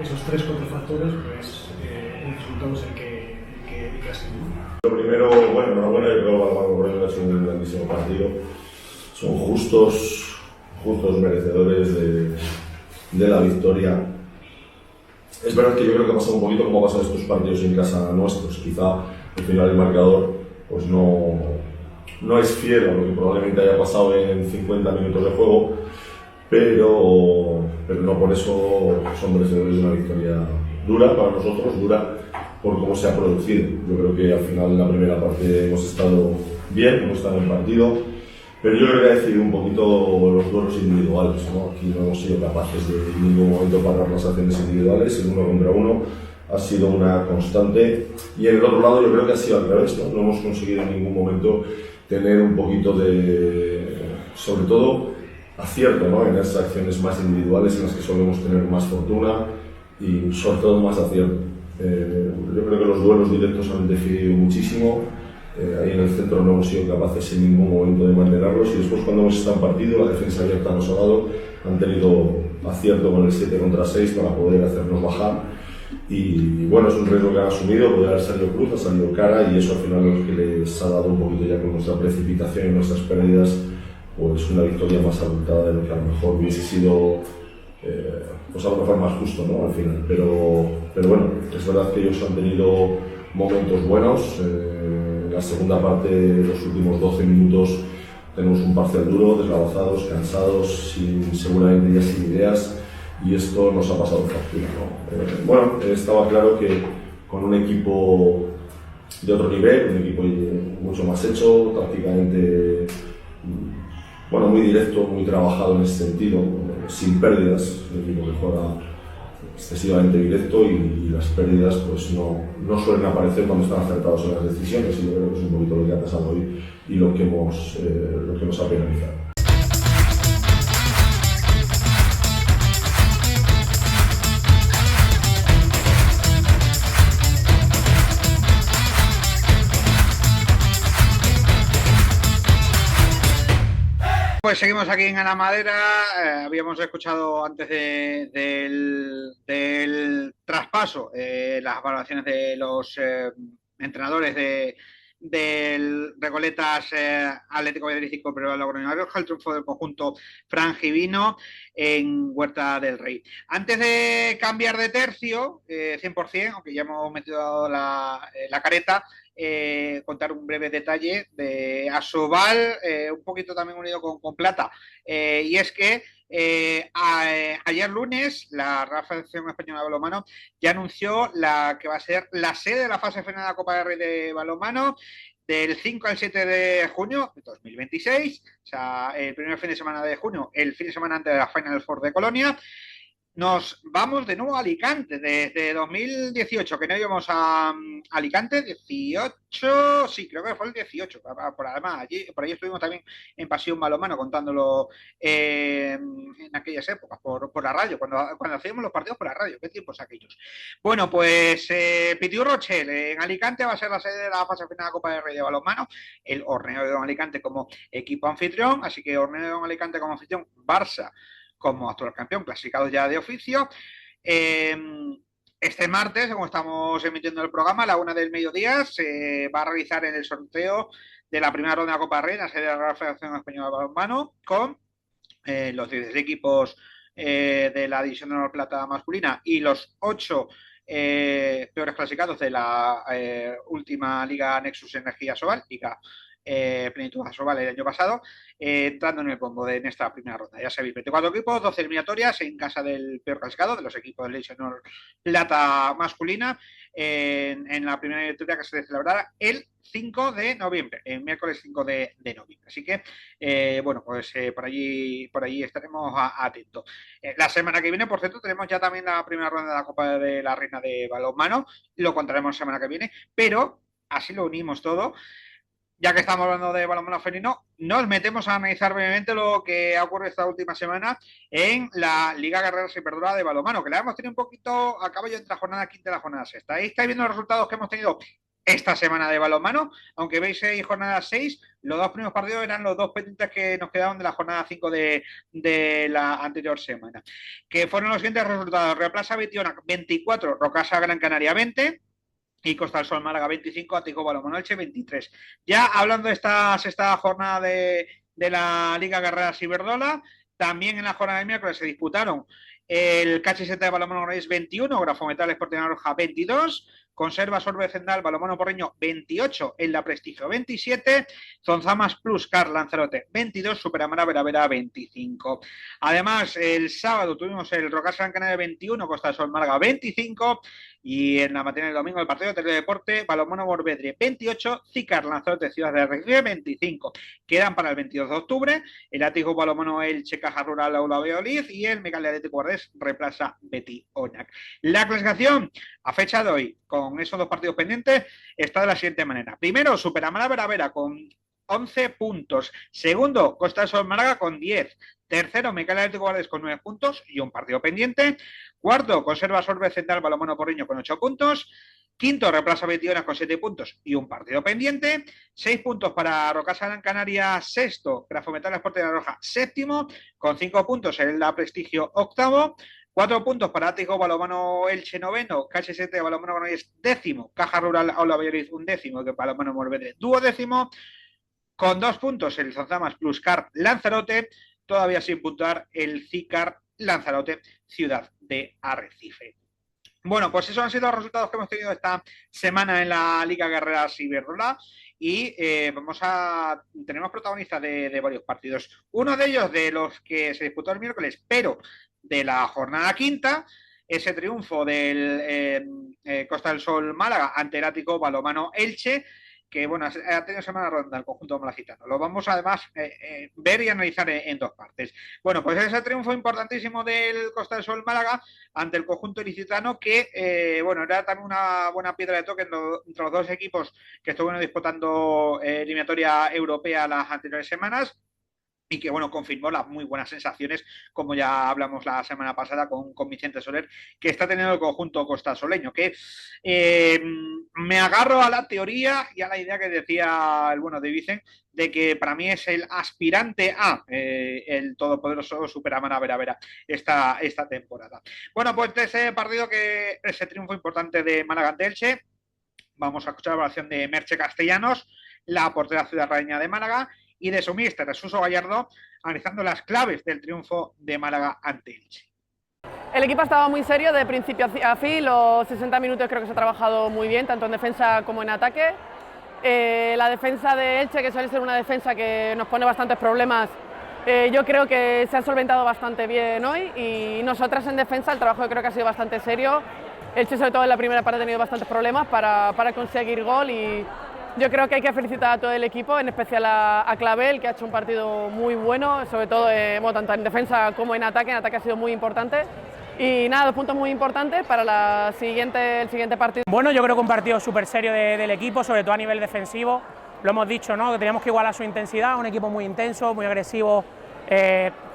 esos 3-4 factores, pues el resultado es el que ha sido. Lo primero, bueno, enhorabuena, yo creo que Balonmano Correo ha sido un grandísimo partido. Son justos merecedores de la victoria. Es verdad que yo creo que ha pasado un poquito como ha pasado estos partidos en casa nuestros. Quizá al final el marcador pues no es fiel a lo que probablemente haya pasado en 50 minutos de juego, pero no por eso son merecedores de una victoria dura para nosotros, dura por cómo se ha producido. Yo creo que al final en la primera parte hemos estado bien, hemos estado en el partido, pero yo creo que ha decidido un poquito los duelos individuales, ¿no? Aquí no hemos sido capaces de en ningún momento parar las acciones individuales, el 1 contra 1 ha sido una constante, y en el otro lado yo creo que ha sido al revés, ¿no? No hemos conseguido en ningún momento tener un poquito de, sobre todo, acierto, ¿no? En esas acciones más individuales en las que solemos tener más fortuna y sobre todo más acierto. Yo creo que los duelos directos han decidido muchísimo. Ahí en el centro no hemos sido capaces en ningún momento de mantenerlos, y después cuando hemos estado en partido, la defensa abierta nos ha dado, han tenido acierto con el 7 contra 6 para poder hacernos bajar, y bueno, es un riesgo que han asumido, poder haber salido cruz, ha salido cara, y eso al final es lo que les ha dado un poquito ya con nuestra precipitación y nuestras pérdidas, pues una victoria más abultada de lo que a lo mejor hubiese sido pues a lo mejor más justo, ¿no? Al final, pero bueno, es verdad que ellos han tenido momentos buenos. En la segunda parte, los últimos 12 minutos, tenemos un parcial duro, desgabazados, cansados, seguramente ya sin ideas, y esto nos ha pasado factura, ¿no? Bueno, estaba claro que con un equipo de otro nivel, un equipo mucho más hecho, prácticamente bueno, muy directo, muy trabajado en ese sentido, sin pérdidas, un equipo que juega excesivamente directo, y las pérdidas pues no suelen aparecer cuando están acertados en las decisiones, y yo creo que es un poquito lo que ha pasado hoy y lo que nos ha penalizado. Pues seguimos aquí en Ana Madera. Habíamos escuchado antes del traspaso las valoraciones de los entrenadores del Recoletas Atlético Valladolid y Copa Logroño, el triunfo del conjunto frangivino en Huerta del Rey. Antes de cambiar de tercio, 100%, aunque ya hemos metido la careta, contar un breve detalle de Asobal, un poquito también unido con Plata, y es que ayer lunes la Real Federación Española de Balonmano ya anunció la que va a ser la sede de la fase final de la Copa del Rey de Balonmano del 5 al 7 de junio de 2026, o sea, el primer fin de semana de junio, el fin de semana antes de la Final Four de Colonia. Nos vamos de nuevo a Alicante, desde 2018, que no íbamos a Alicante, 18, sí, creo que fue el 18, además, por allí estuvimos también en Pasión Balonmano contándolo en aquellas épocas, por la radio, cuando hacíamos los partidos por la radio, qué tiempos aquellos. Bueno, pues Pitiu Rochel en Alicante va a ser la sede de la fase final de la Copa del Rey de Balonmano, el Orneo de Alicante como equipo anfitrión, así que Orneo de Alicante como anfitrión, Barça como actual campeón, clasificado ya de oficio. Este martes, como estamos emitiendo el programa, a la 1 del mediodía, se va a realizar el sorteo de la primera ronda de la Copa Reina, sede de la Federación Española de Balonmano, con los 16 equipos de la División de Honor Plata masculina y los 8 peores clasificados de la última Liga Nexus Energía Sobal, Liga Plenitud Sobal el año pasado, entrando en el bombo en esta primera ronda. Ya sabéis, 24 equipos, 12 eliminatorias en casa del peor clasificado, de los equipos de la División de Honor Plata masculina, en la primera eliminatoria que se celebrará el 5 de noviembre, el miércoles 5 de noviembre. Así que, bueno, pues por allí estaremos atentos. La semana que viene, por cierto, tenemos ya también la primera ronda de la Copa de la Reina de Balonmano, lo contaremos la semana que viene, pero así lo unimos todo. Ya que estamos hablando de balonmano femenino, nos metemos a analizar brevemente lo que ha ocurrido esta última semana en la Liga Guerreras Iberdrola de balonmano, que la hemos tenido un poquito a caballo entre la jornada quinta y la jornada sexta. Ahí estáis viendo los resultados que hemos tenido esta semana de balonmano, aunque veis en jornada 6, los dos primeros partidos eran los dos pendientes que nos quedaban de la jornada 5 de la anterior semana, que fueron los siguientes resultados: Real Plaza Betiona 24, Rocasa Gran Canaria 20, y Costa del Sol Málaga 25, Atlético Balonmano Elche 23. Ya hablando de esta sexta jornada de la Liga Guerreras Iberdrola, también en la jornada de miércoles se disputaron el KH7 de Balonmano Granollers 21, Grafometal Sporting La Roja 22, Conserva Sorbe Cendal Balonmano Porreño 28, en la Prestigio 27, Zonzamas Plus Car Lanzarote 22, Superamara Veravera 25. Además, el sábado tuvimos el Rocasa Gran Canaria 21, Costa del Sol Málaga 25, y en la mañana del domingo el partido de Teledeporte Balonmano Morvedre 28, Cicar Lanzarote Ciudad de Arrecife 25. Quedan para el 22 de octubre el Atlético Balonmano Elche Caja Rural Aula Valladolid y el Mecal Atlético Guardés Replaza Betty Oñac. La clasificación a fecha de hoy, con esos dos partidos pendientes, está de la siguiente manera. Primero, Superamara Veravera con 11 puntos. Segundo, Costa del Sol Málaga con 10. Tercero, Mecal Atlético Guardés con 9 puntos y un partido pendiente. Cuarto, Conserva Sorbe Central Balonmano Porriño con 8 puntos. Quinto, Replaza Betiona con 7 puntos y un partido pendiente. 6 puntos para Rocasa Gran Canaria, sexto. Grafometal Sporting La Roja, séptimo, con 5 puntos en la Prestigio, octavo. 4 puntos para Atlético Balonmano Elche, noveno. KH7 Balonmano Granollers, décimo. Caja Rural Aula Valladolid, undécimo. Que Balonmano Morvedre, duodécimo. Con 2 puntos el Zonzamas Plus Car Lanzarote. Todavía sin puntuar el Cicar Lanzarote Ciudad de Arrecife. Bueno, pues esos han sido los resultados que hemos tenido esta semana en la Liga Guerreras Iberdrola y tenemos protagonistas de varios partidos. Uno de ellos, de los que se disputó el miércoles, pero de la jornada quinta, ese triunfo del Costa del Sol Málaga ante el Atlético Balonmano Elche, que bueno, ha tenido semana ronda el conjunto malacitano. Lo vamos además ver y analizar en dos partes. Bueno, pues ese triunfo importantísimo del Costa del Sol Málaga ante el conjunto ilicitano, que bueno, era también una buena piedra de toque entre los dos equipos que estuvieron disputando eliminatoria europea las anteriores semanas. Y que, bueno, confirmó las muy buenas sensaciones, como ya hablamos la semana pasada con Vicente Soler, que está teniendo el conjunto costasoleño, que me agarro a la teoría y a la idea que decía el bueno de Vicente, de que para mí es el aspirante a el todopoderoso Superamara Veravera esta temporada. Bueno, pues ese partido, que ese triunfo importante de Málaga ante Elche, vamos a escuchar la evaluación de Merche Castellanos, la portera ciudadrareña de Málaga, y de su míster, Suso Gallardo, analizando las claves del triunfo de Málaga ante Elche. El equipo estaba muy serio de principio a fin, los 60 minutos creo que se ha trabajado muy bien, tanto en defensa como en ataque. La defensa de Elche, que suele ser una defensa que nos pone bastantes problemas, yo creo que se ha solventado bastante bien hoy, y nosotras en defensa el trabajo yo creo que ha sido bastante serio. Elche, sobre todo en la primera parte, ha tenido bastantes problemas para conseguir gol, y yo creo que hay que felicitar a todo el equipo, en especial a Clavel, que ha hecho un partido muy bueno, sobre todo bueno, tanto en defensa como en ataque ha sido muy importante. Y nada, 2 puntos muy importantes para el siguiente partido. Bueno, yo creo que un partido súper serio del equipo, sobre todo a nivel defensivo. Lo hemos dicho, ¿no?, que teníamos que igualar su intensidad, un equipo muy intenso, muy agresivo,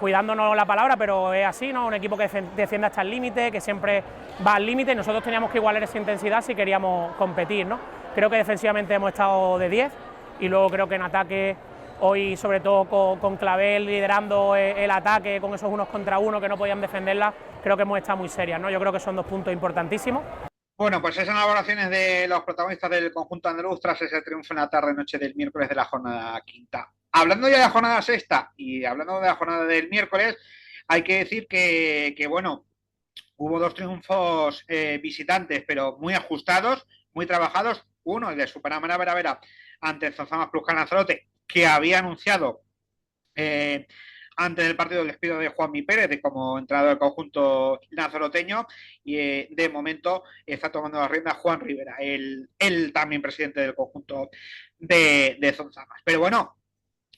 cuidándonos la palabra, pero es así, ¿no?, un equipo que defiende hasta el límite, que siempre va al límite, y nosotros teníamos que igualar esa intensidad si queríamos competir, ¿no? Creo que defensivamente hemos estado de 10, y luego creo que en ataque Hoy, sobre todo con Clavel liderando el ataque, con esos 1 contra 1 que no podían defenderla, creo que hemos estado muy serias, ¿no? Yo creo que son 2 puntos importantísimos. Bueno, pues esas son las valoraciones de los protagonistas del conjunto andaluz tras ese triunfo en la tarde-noche del miércoles de la jornada quinta. Hablando ya de la jornada sexta y hablando de la jornada del miércoles, hay que decir que bueno, hubo 2 triunfos visitantes, pero muy ajustados, muy trabajados. Uno, el de Superamara Vera ante el Zonzamas Plus Lanzarote, que había anunciado antes del partido el despido de Juanmi Pérez como entrenador del conjunto lanzaroteño, y de momento está tomando la rienda Juan Rivera, él también presidente del conjunto de Zonzamas. Pero bueno,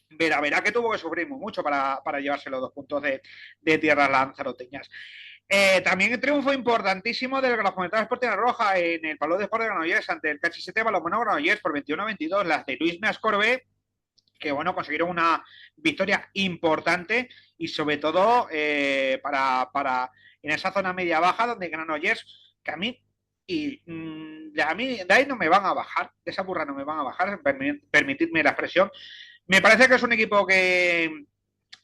Vera que tuvo que sufrir mucho para llevarse los 2 puntos de tierras lanzaroteñas. También el triunfo importantísimo del Grafometal Sporting Roja en el Palau de Sport de Granollers ante el KH7 Balonmano Granollers por 21-22, las de Luis Meascorbe, que bueno, consiguieron una victoria importante y sobre todo para en esa zona media-baja donde Granollers, que a mí de ahí no me van a bajar, de esa burra no me van a bajar, permitidme la expresión. Me parece que es un equipo que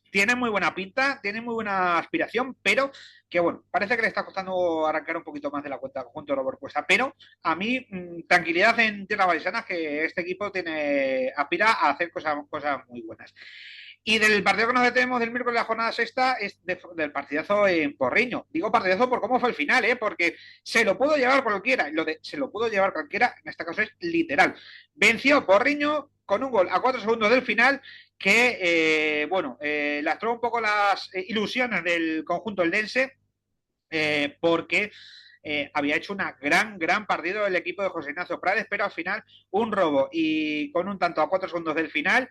tiene muy buena pinta, tiene muy buena aspiración, pero que bueno, parece que le está costando arrancar un poquito más de la cuenta junto a Robert Cuesta. Pero a mí, tranquilidad en tierra vallisanas, que este equipo aspira a hacer cosas muy buenas. Y del partido que nos detenemos del miércoles de la jornada sexta es del partidazo en Porriño. Digo partidazo por cómo fue el final, porque se lo pudo llevar cualquiera. Lo de se lo pudo llevar cualquiera, en este caso es literal. Venció Porriño con un gol a 4 segundos del final que, lastró un poco las ilusiones del conjunto eldense, porque había hecho una gran partido el equipo de José Ignacio Prades, pero al final un robo y con un tanto a 4 segundos del final,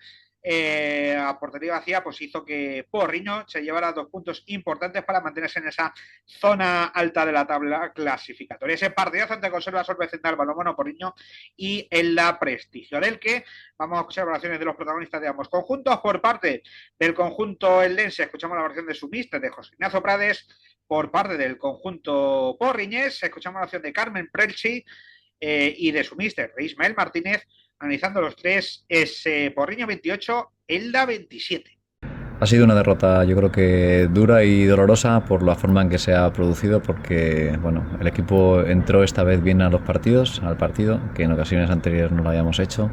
a portería vacía, pues hizo que Porriño se llevara 2 puntos importantes para mantenerse en esa zona alta de la tabla clasificatoria. Ese partidazo ante Conserva Sorbe Central Balonmano Porriño y en la Prestigio, del que vamos a escuchar valoraciones de los protagonistas de ambos conjuntos. Por parte del conjunto eldense escuchamos la valoración de su míster, de José Ignacio Prades. Por parte del conjunto porriñés escuchamos la valoración de Carmen Prelchi y de su míster, de Ismael Martínez, analizando los 3, ese Porriño 28, Elda 27. Ha sido una derrota, yo creo que dura y dolorosa por la forma en que se ha producido, porque bueno, el equipo entró esta vez bien al partido, que en ocasiones anteriores no lo habíamos hecho.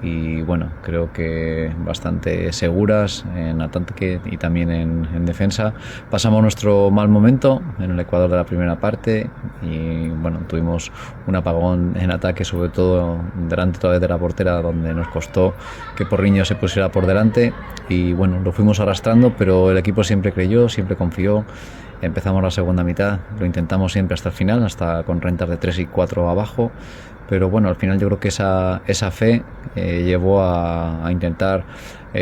Y bueno, creo que bastante seguras en ataque y también en defensa. Pasamos nuestro mal momento en el Ecuador de la primera parte y bueno, tuvimos un apagón en ataque, sobre todo delante otra vez de la portera, donde nos costó que Porriño se pusiera por delante y bueno, lo fuimos arrastrando, pero el equipo siempre creyó, siempre confió. Empezamos la segunda mitad, lo intentamos siempre hasta el final, hasta con rentas de 3 y 4 abajo, pero bueno, al final yo creo que esa fe llevó a intentar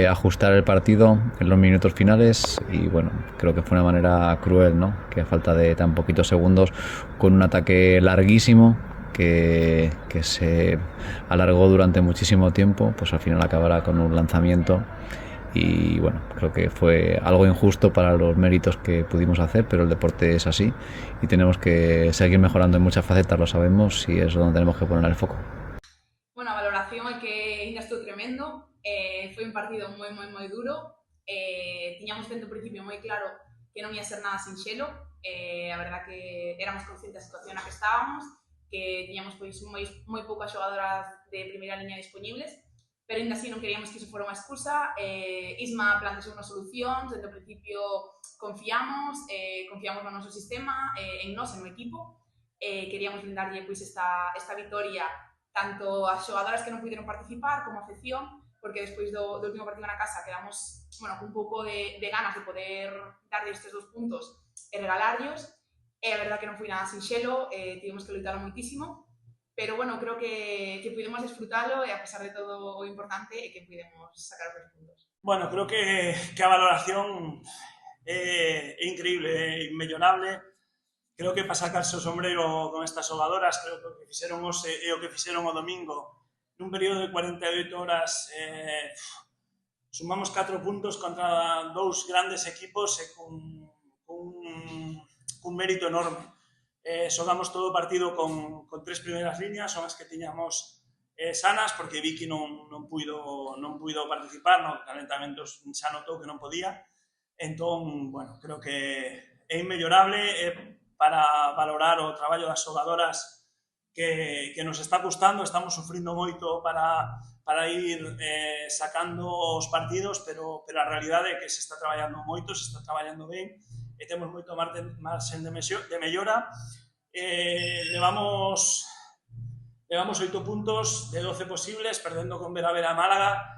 ajustar el partido en los minutos finales y bueno, creo que fue una manera cruel, ¿no? Que a falta de tan poquitos segundos, con un ataque larguísimo que se alargó durante muchísimo tiempo, pues al final acabará con un lanzamiento. Y bueno, creo que fue algo injusto para los méritos que pudimos hacer, pero el deporte es así y tenemos que seguir mejorando en muchas facetas, lo sabemos, y es donde tenemos que poner el foco. Bueno, a valoración é que ainda estou tremendo, foi un partido moi duro, tiñamos dentro do principio moi claro que non ia ser nada sinxelo, a verdad que éramos conscientes da situación na que estábamos, que tiñamos pois moi poucas xogadoras de primeira liña disponibles, pero ainda así non queríamos que iso fora unha excusa. Isma planteou unha solución, desde o principio confiamos no noso sistema, en nós, en o equipo, queríamos brindarlle pois esta vitoria tanto ás xogadoras que non puderon participar como a afección, porque despois do último partido na casa quedamos cun pouco de ganas de poder darlle estes 2 puntos e regalarllos, e a verdad que non foi nada sinxelo, tivemos que loitalo moitísimo, pero bueno, creo que pudimos disfrutalo e a pesar de todo o importante é que pudimos sacar os 2 puntos. Bueno, creo que a valoración é increíble, é inmellorable. Creo que para sacarse o sombrero con estas xogadoras, creo que o que fixeron hoxe e o que fixeron o domingo nun período de 48 horas, sumamos 4 puntos contra 2 grandes equipos e cun mérito enorme. Xogamos todo o partido con 3 primeiras líneas, son as que tiñamos sanas, porque Vicky non puido participar, no calentamentos xa notou que non podía. Entón, bueno, creo que é inmellorable para valorar o traballo das xogadoras que nos está custando. Estamos sufrindo moito para ir sacando os partidos, pero a realidade é que se está traballando moito, se está traballando ben, e temos moito marxen de mellora. Levamos 8 puntos de 12 posibles, perdendo con Vera a Málaga,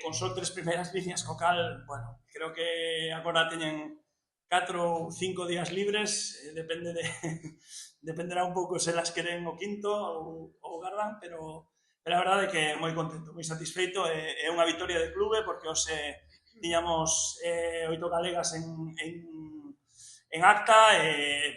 con só 3 primeiras líneas, co cal, bueno, creo que agora teñen 4 ou 5 días libres, dependerá un pouco se las queren o quinto ou gardan, pero a verdade é que moi contento, moi satisfeito. É unha vitoria de clube, porque hoxe tiñamos 8 galegas en acta,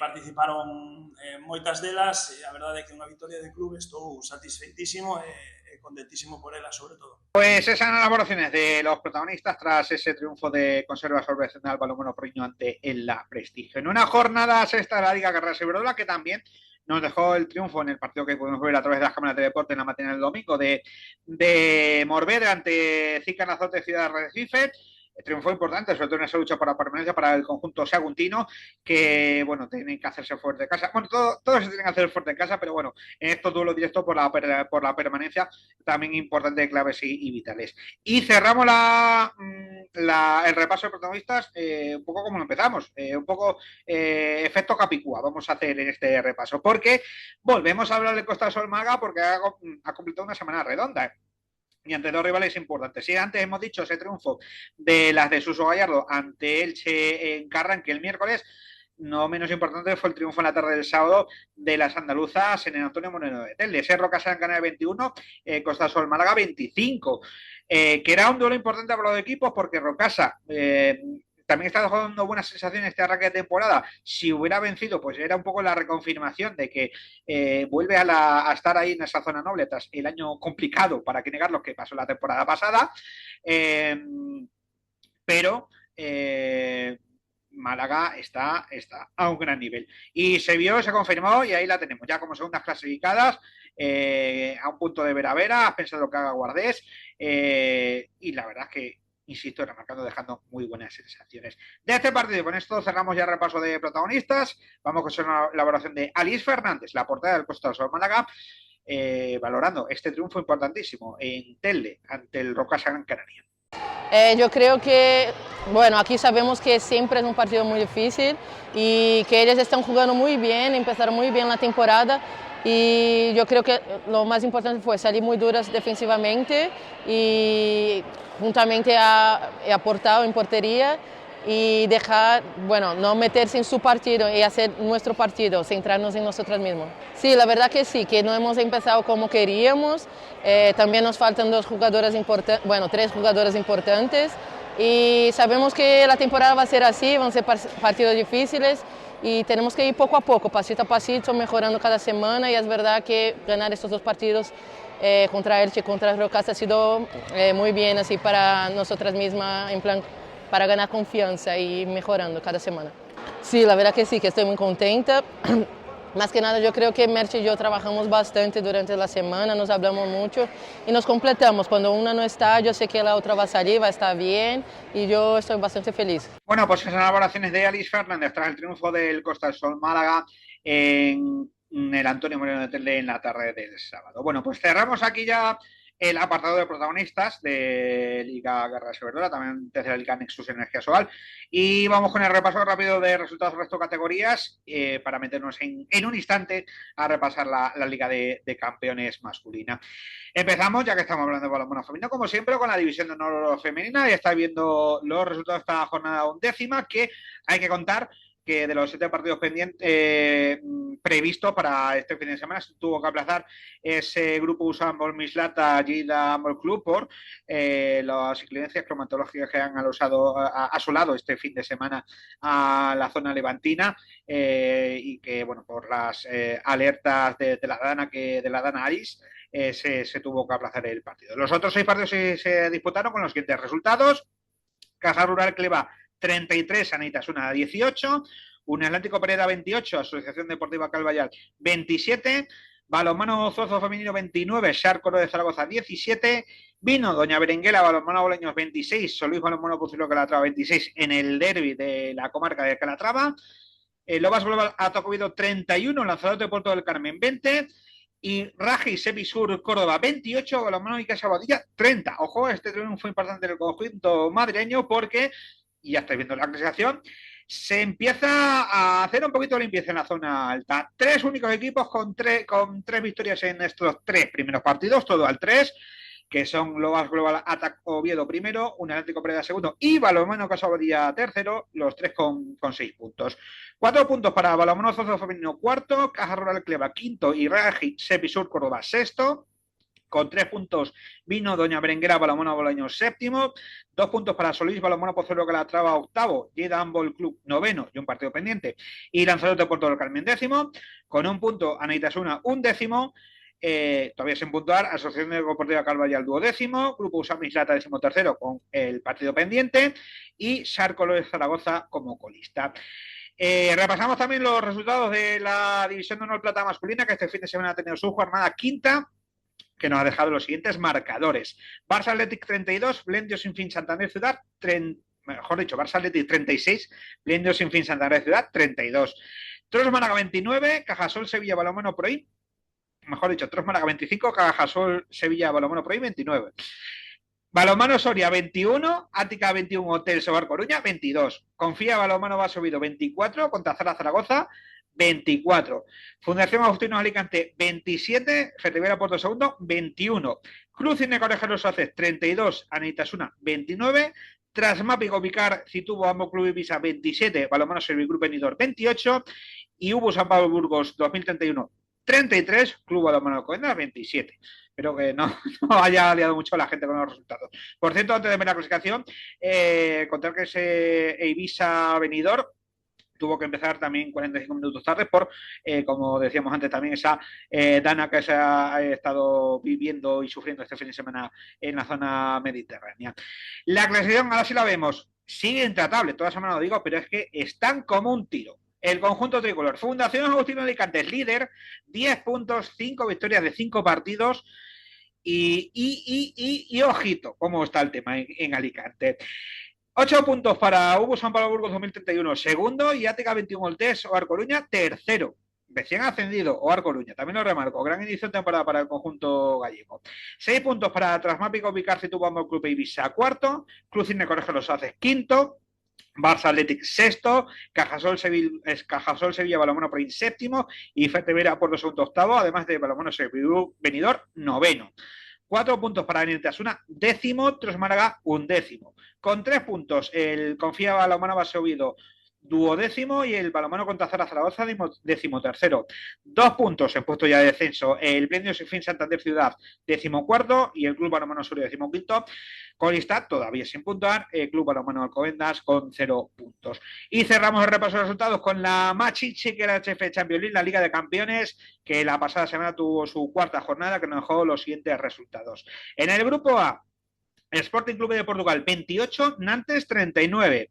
participaron moitas delas, e a verdade é que é unha vitoria de clube. Estou satisfeitísimo e contentísimo por ela, sobre todo. Pues esas eran las valoraciones de los protagonistas tras ese triunfo de Conserva Sorbecenal Balonmano Porriño ante el Prestigio. En una jornada sexta de la Liga Carreras Iberdrola, que también nos dejó el triunfo en el partido que pudimos ver a través de las cámaras de deporte en la mañana del domingo de Morvedre ante Cica Nazote Ciudad Recife. Triunfo importante, sobre todo en esa lucha por la permanencia para el conjunto saguntino, que, bueno, tienen que hacerse fuerte en casa. Bueno, todos se tienen que hacer fuerte en casa, pero bueno, en estos duelos directos por la permanencia, también importante, claves y vitales. Y cerramos el repaso de protagonistas un poco como lo empezamos, un poco efecto Capicúa vamos a hacer en este repaso, porque volvemos a hablar de Costa del Sol Málaga, porque ha completado una semana redonda, y ante dos rivales importantes. Sí, antes hemos dicho ese triunfo de las de Suso Gallardo ante Elche en Carranque el miércoles, no menos importante fue el triunfo en la tarde del sábado de las andaluzas en el Antonio Moreno de Telde. Ese Rocasa en Canarias 21, Costa del Sol Málaga 25, que era un duelo importante para los equipos, porque Rocasa también está dejando buenas sensaciones este arranque de temporada. Si hubiera vencido, pues era un poco la reconfirmación de que vuelve a estar ahí en esa zona noble tras el año complicado, para que negar lo que pasó la temporada pasada. Pero Málaga está a un gran nivel. Y se vio, se confirmó, y ahí la tenemos, ya como segundas clasificadas, a un punto de Vera, a pensar lo que haga Guardés, y la verdad es que, insisto, remarcando, dejando muy buenas sensaciones de este partido. Con esto cerramos ya el repaso de protagonistas. Vamos con la elaboración de Alice Fernández, la portera del Costa del Sol Málaga, valorando este triunfo importantísimo en Telde ante el Rocasa Gran Canaria. Yo creo que, bueno, aquí sabemos que siempre es un partido muy difícil y que ellos están jugando muy bien, empezaron muy bien la temporada. Y yo creo que lo más importante fue salir muy duras defensivamente y juntamente a aportar en portería y dejar, bueno, no meterse en su partido y hacer nuestro partido, centrarnos en nosotros mismos. Sí, la verdad que sí, que no hemos empezado como queríamos, también nos faltan 3 jugadoras importantes y sabemos que la temporada va a ser así, van a ser partidos difíciles. Y tenemos que ir poco a poco, pasito a pasito, mejorando cada semana, y es verdad que ganar estos 2 partidos contra Elche y contra Rocasa ha sido muy bien así para nosotras mismas, en plan, para ganar confianza y mejorando cada semana. Sí, la verdad que sí, que estoy muy contenta. Más que nada yo creo que Merche y yo trabajamos bastante durante la semana, nos hablamos mucho y nos completamos. Cuando una no está, yo sé que la otra va a salir, va a estar bien y yo estoy bastante feliz. Bueno, pues esas son las valoraciones de Alice Fernández tras el triunfo del Costa del Sol Málaga en el Antonio Moreno de Telde en la tarde del sábado. Bueno, pues cerramos aquí ya el apartado de protagonistas de Liga Carreras Iberdrola, también desde la Liga Nexus Energía Solar, y vamos con el repaso rápido de resultados del resto de categorías para meternos en un instante a repasar la Liga de Campeones masculina. Empezamos, ya que estamos hablando de balonmano femenino, como siempre, con la división de honor femenina. Ya estáis viendo los resultados de esta jornada 11ª, que hay que contar que de los 7 partidos pendientes previstos para este fin de semana se tuvo que aplazar ese grupo USAM Mislata Lleida Handball Club por las inclemencias climatológicas que han asolado este fin de semana a la zona levantina y que, bueno, por las alertas de la Dana Aris se tuvo que aplazar el partido. Los otros 6 partidos se disputaron con los siguientes resultados: Caja Rural Cleva 33, Sanitasuna 18, Unión Atlántico Pereda 28, Asociación Deportiva Calvallal 27, Balonmano Zuazo femenino 29, Xarco de Zaragoza 17, vino Doña Berenguela, Balonmano Bolaños 26, San Luis Balonmano Pozuelo Calatrava 26 en el derbi de la comarca de Calatrava, Lobas Global Atacovido 31, Lanzarote Puerto del Carmen 20 y Raji Sepisur Córdoba 28, Balonmano Icasa Boadilla 30. Ojo, este triunfo fue importante en el conjunto madrileño porque, y ya estáis viendo la clasificación, se empieza a hacer un poquito de limpieza en la zona alta. 3 únicos equipos con tres victorias en estos 3 primeros partidos, todo al 3, que son Lobas Global Atac Oviedo primero, un Atlético Pereda segundo y Balonmano Casa Boadilla tercero, los 3 con 6 puntos. 4 puntos para Balonmano Zuazo femenino cuarto, Caja Rural Cleva quinto y Raji Sepisur Córdoba sexto. Con 3 puntos vino Doña Berenguera, Balonmano Bolaños séptimo, 2 puntos para Solís, Balonmano Pozuelo Calatrava octavo, Lleida Handball Club noveno y un partido pendiente, y Lanzarote Puerto del Carmen décimo, con 1 punto Anaitasuna un décimo, todavía sin puntuar, Asociación Deportiva Calvallal duodécimo, Grupo Usam Mislata décimo tercero con el partido pendiente y Xarco de Zaragoza como colista. Repasamos también los resultados de la División de Honor Plata masculina, que este fin de semana ha tenido su jornada quinta, que nos ha dejado los siguientes marcadores. Barça Athletic 32, Blendio Sinfín Santander Ciudad, mejor dicho, Barça Athletic 36, Blendio Sinfín Santander Ciudad 32. Tros Málaga 29, Cajasol Sevilla Balonmano Proim, mejor dicho, Tros Málaga 25, Cajasol Sevilla Balonmano Proim 29. Balonmano Soria 21, Ática 21, Hotel Sobar Coruña 22. Confía Balonmano Basovido 24, Contazara Zaragoza 24. Fundación Agustino Alicante 27, Ferrivera Puerto Segundo 21. Cruz Cine Colegio Los Aces 32, Anaitasuna 29. Trasmápico Vicar Citubo Amo Club Ibiza 27, Balonmano Servigroup Benidorm 28 y Ubu San Pablo Burgos 2031 33, Club Balonmano Alcobendas 27. Espero que no haya liado mucho la gente con los resultados. Por cierto, antes de ver la clasificación, contar que ese Ibiza Benidorm tuvo que empezar también 45 minutos tarde por, como decíamos antes, también esa dana que se ha estado viviendo y sufriendo este fin de semana en la zona mediterránea. La clasificación, ahora sí la vemos, sigue intratable, toda semana lo digo, pero es que están como un tiro. El conjunto tricolor. Fundación Agustino Alicante es líder, 10 puntos, 5 victorias de 5 partidos. Y ojito, cómo está el tema en Alicante. 8 puntos para Ubu San Pablo Burgos 2031, segundo, y Ática 21 Oltés, Oar Coruña, tercero. Recién ascendido, Oar Coruña, también lo remarco, gran inicio de temporada para el conjunto gallego. 6 puntos para Trasmápico Vicar Citubo Amo Club Ibiza, cuarto, Cruz Cine Colegio Los Aces, quinto, Barça Athletic sexto, Cajasol Sevilla Balonmano Proin séptimo y Ferrivera Puerto Segundo octavo, además de Balonmano Servigroup Benidorm noveno. 4 puntos para Anaitasuna décimo, Tros Málaga undécimo. Con 3 puntos el Confía Balonmano Basovido duodécimo y el Balonmano Contazara Zaragoza décimo tercero. 2 puntos en puesto ya de descenso el Blendio Sinfín Santander Ciudad décimo cuarto y el Club Balonmano Soria décimo quinto. Colista todavía sin puntuar, el Club Balonmano Alcobendas con 0 puntos. Y cerramos el repaso de resultados con la Machichi, que era HF Champions League, la Liga de Campeones, que la pasada semana tuvo su cuarta jornada, que nos dejó los siguientes resultados. En el grupo A, Sporting Club de Portugal 28, Nantes 39.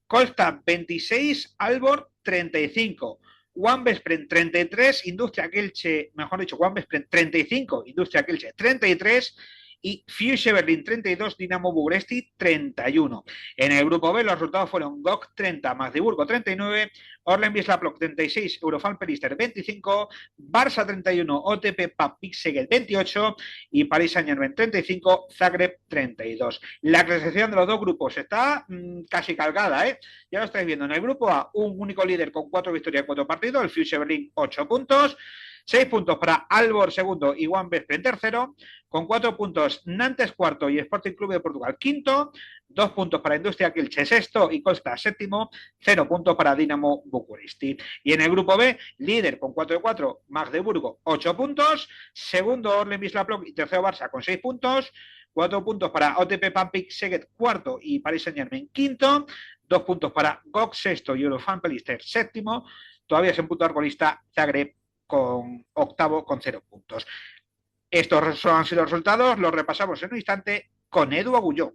Colstar 26, Albor 35, One Vespren 33, Industria Kielce, mejor dicho, One Vespren 35, Industria Kielce 33 y Fuse Berlin 32, Dinamo Bugresti 31. En el grupo B los resultados fueron GOG 30, Magdeburgo 39, Orlen Wisla-Plock 36, Eurofan Perister 25, Barça 31, OTP Papik Seged 28 y Paris Saint-Germain 35, Zagreb 32. La clasificación de los dos grupos está casi cargada, ya lo estáis viendo. En el grupo A, un único líder con 4 victorias y 4 partidos, el Fuse Berlin 8 puntos. 6 puntos para Albor segundo y One Vespren tercero, con 4 puntos Nantes cuarto y Sporting Club de Portugal quinto, 2 puntos para Industria Kielce sexto y Costa séptimo, 0 puntos para Dinamo Bucuresti. Y en el grupo B, líder con 4 de 4, Magdeburgo 8 puntos, segundo Orlen Wisla-Plock y tercero Barça con 6 puntos, 4 puntos para OTP Pampik Seged cuarto y Paris Saint-Germain quinto, 2 puntos para GOG sexto y Eurofan Perister séptimo, todavía sin puntuar colista Zagreb con octavo con 0 puntos. Estos han sido los resultados, los repasamos en un instante con Edu Agulló.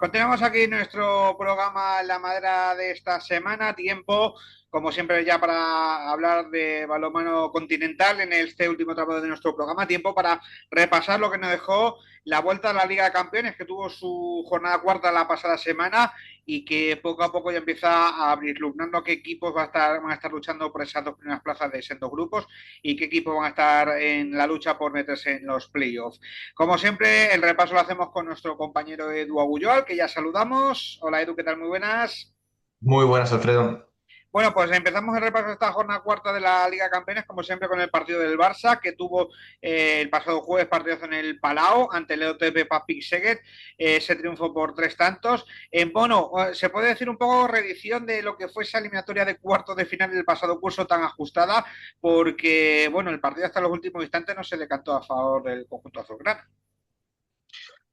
Continuamos aquí nuestro programa La Madera de esta semana. Tiempo, como siempre, ya para hablar de balonmano continental en este último tramo de nuestro programa. Tiempo para repasar lo que nos dejó la vuelta a la Liga de Campeones, que tuvo su jornada cuarta la pasada semana y que poco a poco ya empieza a abrir luz. ¿Qué equipos van a estar luchando por esas dos primeras plazas de esos dos grupos y qué equipos van a estar en la lucha por meterse en los playoffs? Como siempre, el repaso lo hacemos con nuestro compañero Edu Agulló, al que ya saludamos. Hola Edu, ¿qué tal? Muy buenas. Muy buenas, Alfredo. Bueno, pues empezamos el repaso de esta jornada cuarta de la Liga de Campeones, como siempre, con el partido del Barça, que tuvo el pasado jueves partidazo en el Palau ante el EOTP Papic Seguet, ese triunfo por 3 tantos. Bueno, se puede decir un poco reedición de lo que fue esa eliminatoria de cuartos de final del pasado curso tan ajustada, porque, bueno, el partido hasta los últimos instantes no se decantó a favor del conjunto azulgrana.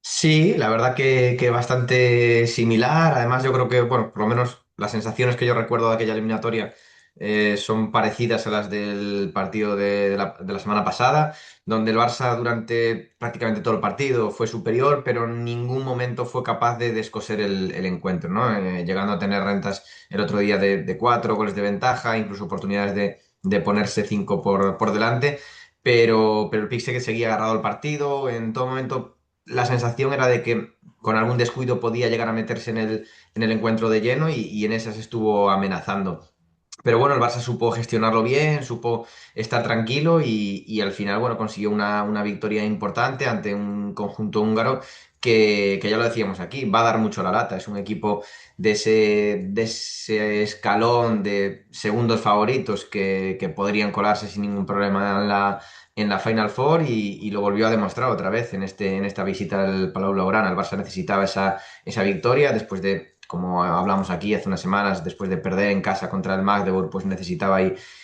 Sí, la verdad que bastante similar. Además, yo creo que, bueno, por lo menos las sensaciones que yo recuerdo de aquella eliminatoria son parecidas a las del partido de la semana pasada, donde el Barça durante prácticamente todo el partido fue superior, pero en ningún momento fue capaz de descoser el encuentro, ¿no? Llegando a tener rentas el otro día de 4 goles de ventaja, incluso oportunidades de ponerse 5 por delante, pero el Pick seguía agarrado al partido. En todo momento la sensación era de que con algún descuido podía llegar a meterse en el encuentro de lleno y en esas estuvo amenazando. Pero bueno, el Barça supo gestionarlo bien, supo estar tranquilo y al final, bueno, consiguió una victoria importante ante un conjunto húngaro que ya lo decíamos aquí, va a dar mucho la lata. Es un equipo de ese escalón de segundos favoritos que podrían colarse sin ningún problema en la Final Four y lo volvió a demostrar otra vez en esta visita al Palau Blaugrana. El Barça necesitaba esa victoria después de, como hablamos aquí hace unas semanas, después de perder en casa contra el Magdeburg, pues necesitaba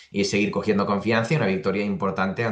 y seguir cogiendo confianza y una victoria importante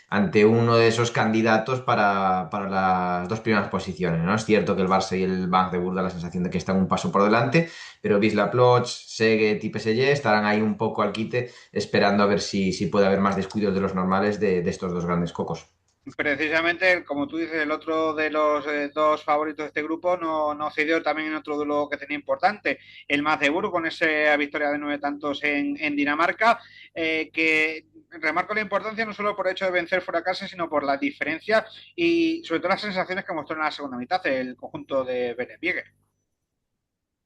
ante uno de esos candidatos para las dos primeras posiciones, ¿no? Es cierto que el Barça y el Magdeburg da la sensación de que están un paso por delante, pero Wisla Plock, Szeged y PSG estarán ahí un poco al quite esperando a ver si puede haber más descuidos de los normales de estos dos grandes cocos. Precisamente, como tú dices, el otro de los dos favoritos de este grupo no cedió también en otro duelo que tenía importante, el Magdeburg, con esa victoria de 9 tantos en Dinamarca, que remarco la importancia no solo por el hecho de vencer fuera de casa, sino por la diferencia y sobre todo las sensaciones que mostró en la segunda mitad el conjunto de Berenbiege.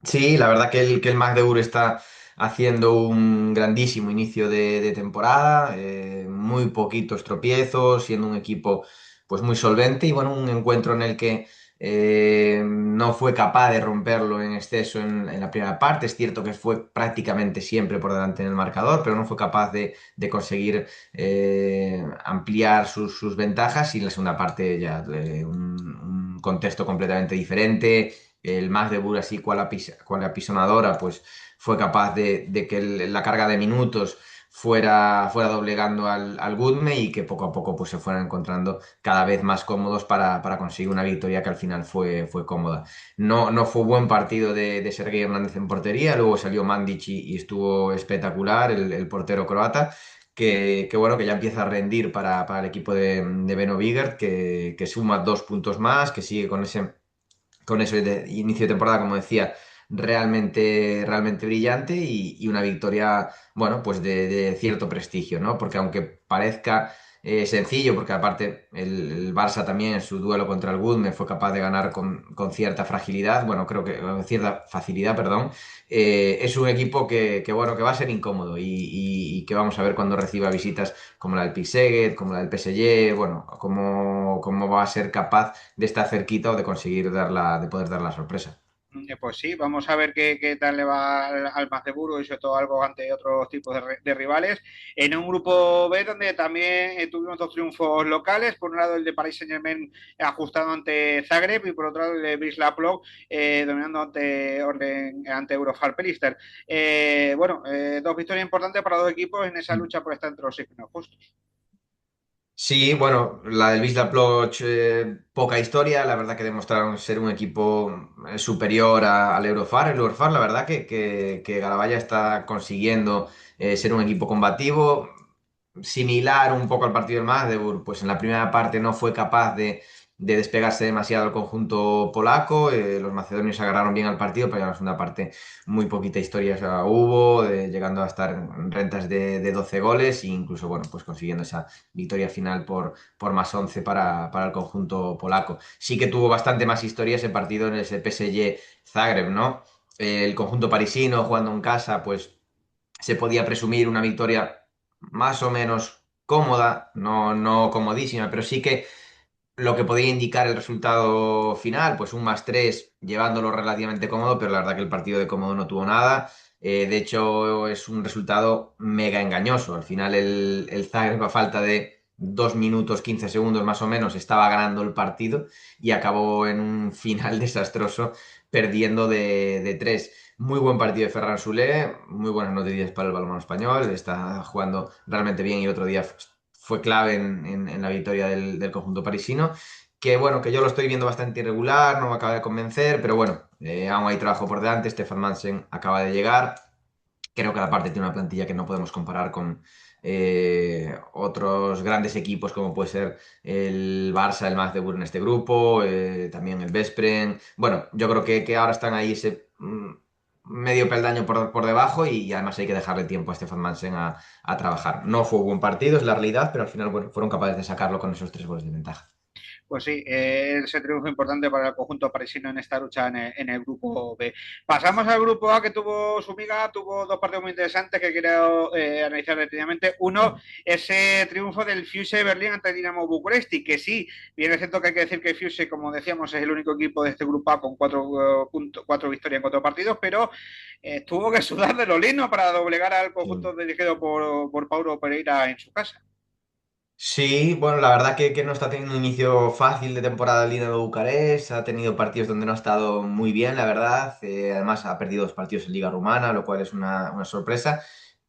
Sí, la verdad que el Magdeburg está haciendo un grandísimo inicio de temporada, muy poquitos tropiezos, siendo un equipo pues muy solvente y bueno, un encuentro en el que no fue capaz de romperlo en exceso en la primera parte. Es cierto que fue prácticamente siempre por delante en el marcador, pero no fue capaz de conseguir ampliar sus ventajas y en la segunda parte ya un contexto completamente diferente. El Magdeburg, así cual apisonadora, pues fue capaz de que la carga de minutos fuera doblegando al Gudme y que poco a poco pues se fueran encontrando cada vez más cómodos para conseguir una victoria que al final fue cómoda. No fue buen partido de Sergei Hernández en portería, luego salió Mandic y estuvo espectacular el portero croata. Que bueno, que ya empieza a rendir para el equipo de Beno Bigert, que suma 2 puntos más, que sigue con ese inicio de temporada, como decía, realmente brillante y una victoria, bueno, pues de cierto prestigio, ¿no? Porque aunque parezca sencillo, porque aparte el Barça también en su duelo contra el Gudme fue capaz de ganar con cierta fragilidad, bueno, creo que con cierta facilidad, perdón, es un equipo bueno, que va a ser incómodo y que vamos a ver cuando reciba visitas como la del Pick Szeged, como la del PSG, bueno, cómo va a ser capaz de estar cerquita o de conseguir de poder dar la sorpresa. Pues sí, vamos a ver qué tal le va al Magdeburgo y sobre todo algo ante otros tipos de rivales. En un grupo B donde también tuvimos 2 triunfos locales, por un lado el de Paris Saint-Germain ajustado ante Zagreb y por otro lado el de Wisla Plock dominando ante Eurofar Pelister. Bueno, 2 victorias importantes para 2 equipos en esa lucha por estar entre los 6 primeros puestos. Sí, bueno, la del Wisla Plock, poca historia, la verdad que demostraron ser un equipo superior al Eurofar. El Eurofar, la verdad que Garabaya está consiguiendo ser un equipo combativo. similar un poco al partido del Magdeburg, pues en la primera parte no fue capaz de despegarse demasiado el conjunto polaco. Los macedonios se agarraron bien al partido, pero en la segunda parte muy poquita historia hubo, llegando a estar en rentas de 12 goles e incluso, bueno, pues consiguiendo esa victoria final por +11 para el conjunto polaco. Sí que tuvo bastante más historia ese partido en ese PSG Zagreb, ¿no? El conjunto parisino jugando en casa, pues se podía presumir una victoria más o menos cómoda, no comodísima, pero sí que lo que podía indicar el resultado final, pues un +3 llevándolo relativamente cómodo, pero la verdad que el partido de cómodo no tuvo nada. De hecho, es un resultado mega engañoso. Al final el Zagreb, a falta de 2 minutos 15 segundos más o menos, estaba ganando el partido y acabó en un final desastroso, perdiendo de 3. Muy buen partido de Ferran Soler, muy buenas noticias para el balonmano español, está jugando realmente bien y el otro día fue clave en la victoria del conjunto parisino, que bueno, que yo lo estoy viendo bastante irregular, no me acaba de convencer, pero bueno, aún hay trabajo por delante. Stefan Mansen acaba de llegar, creo que la parte tiene una plantilla que no podemos comparar con otros grandes equipos como puede ser el Barça, el Magdeburg en este grupo, también el Veszprém. Bueno, yo creo que ahora están ahí ese medio peldaño por debajo y además hay que dejarle tiempo a Stefan Mansen a trabajar. No fue un buen partido, es la realidad, pero al final bueno, fueron capaces de sacarlo con esos 3 goles de ventaja. Pues sí, ese triunfo importante para el conjunto parisino en esta lucha en el grupo B. Pasamos al grupo A, que tuvo su miga, tuvo 2 partidos muy interesantes que quiero analizar detenidamente. Uno, ese triunfo del Füse Berlín ante el Dinamo Bucureşti, que sí, bien es cierto que hay que decir que Füse, como decíamos, es el único equipo de este grupo A con 4 victorias en 4 partidos, pero tuvo que sudar de lo lino para doblegar al conjunto dirigido por Paulo Pereira en su casa. Sí, bueno, la verdad que no está teniendo un inicio fácil de temporada el Dinamo de Bucarest, ha tenido partidos donde no ha estado muy bien, la verdad. Además ha perdido 2 partidos en Liga Rumana, lo cual es una sorpresa,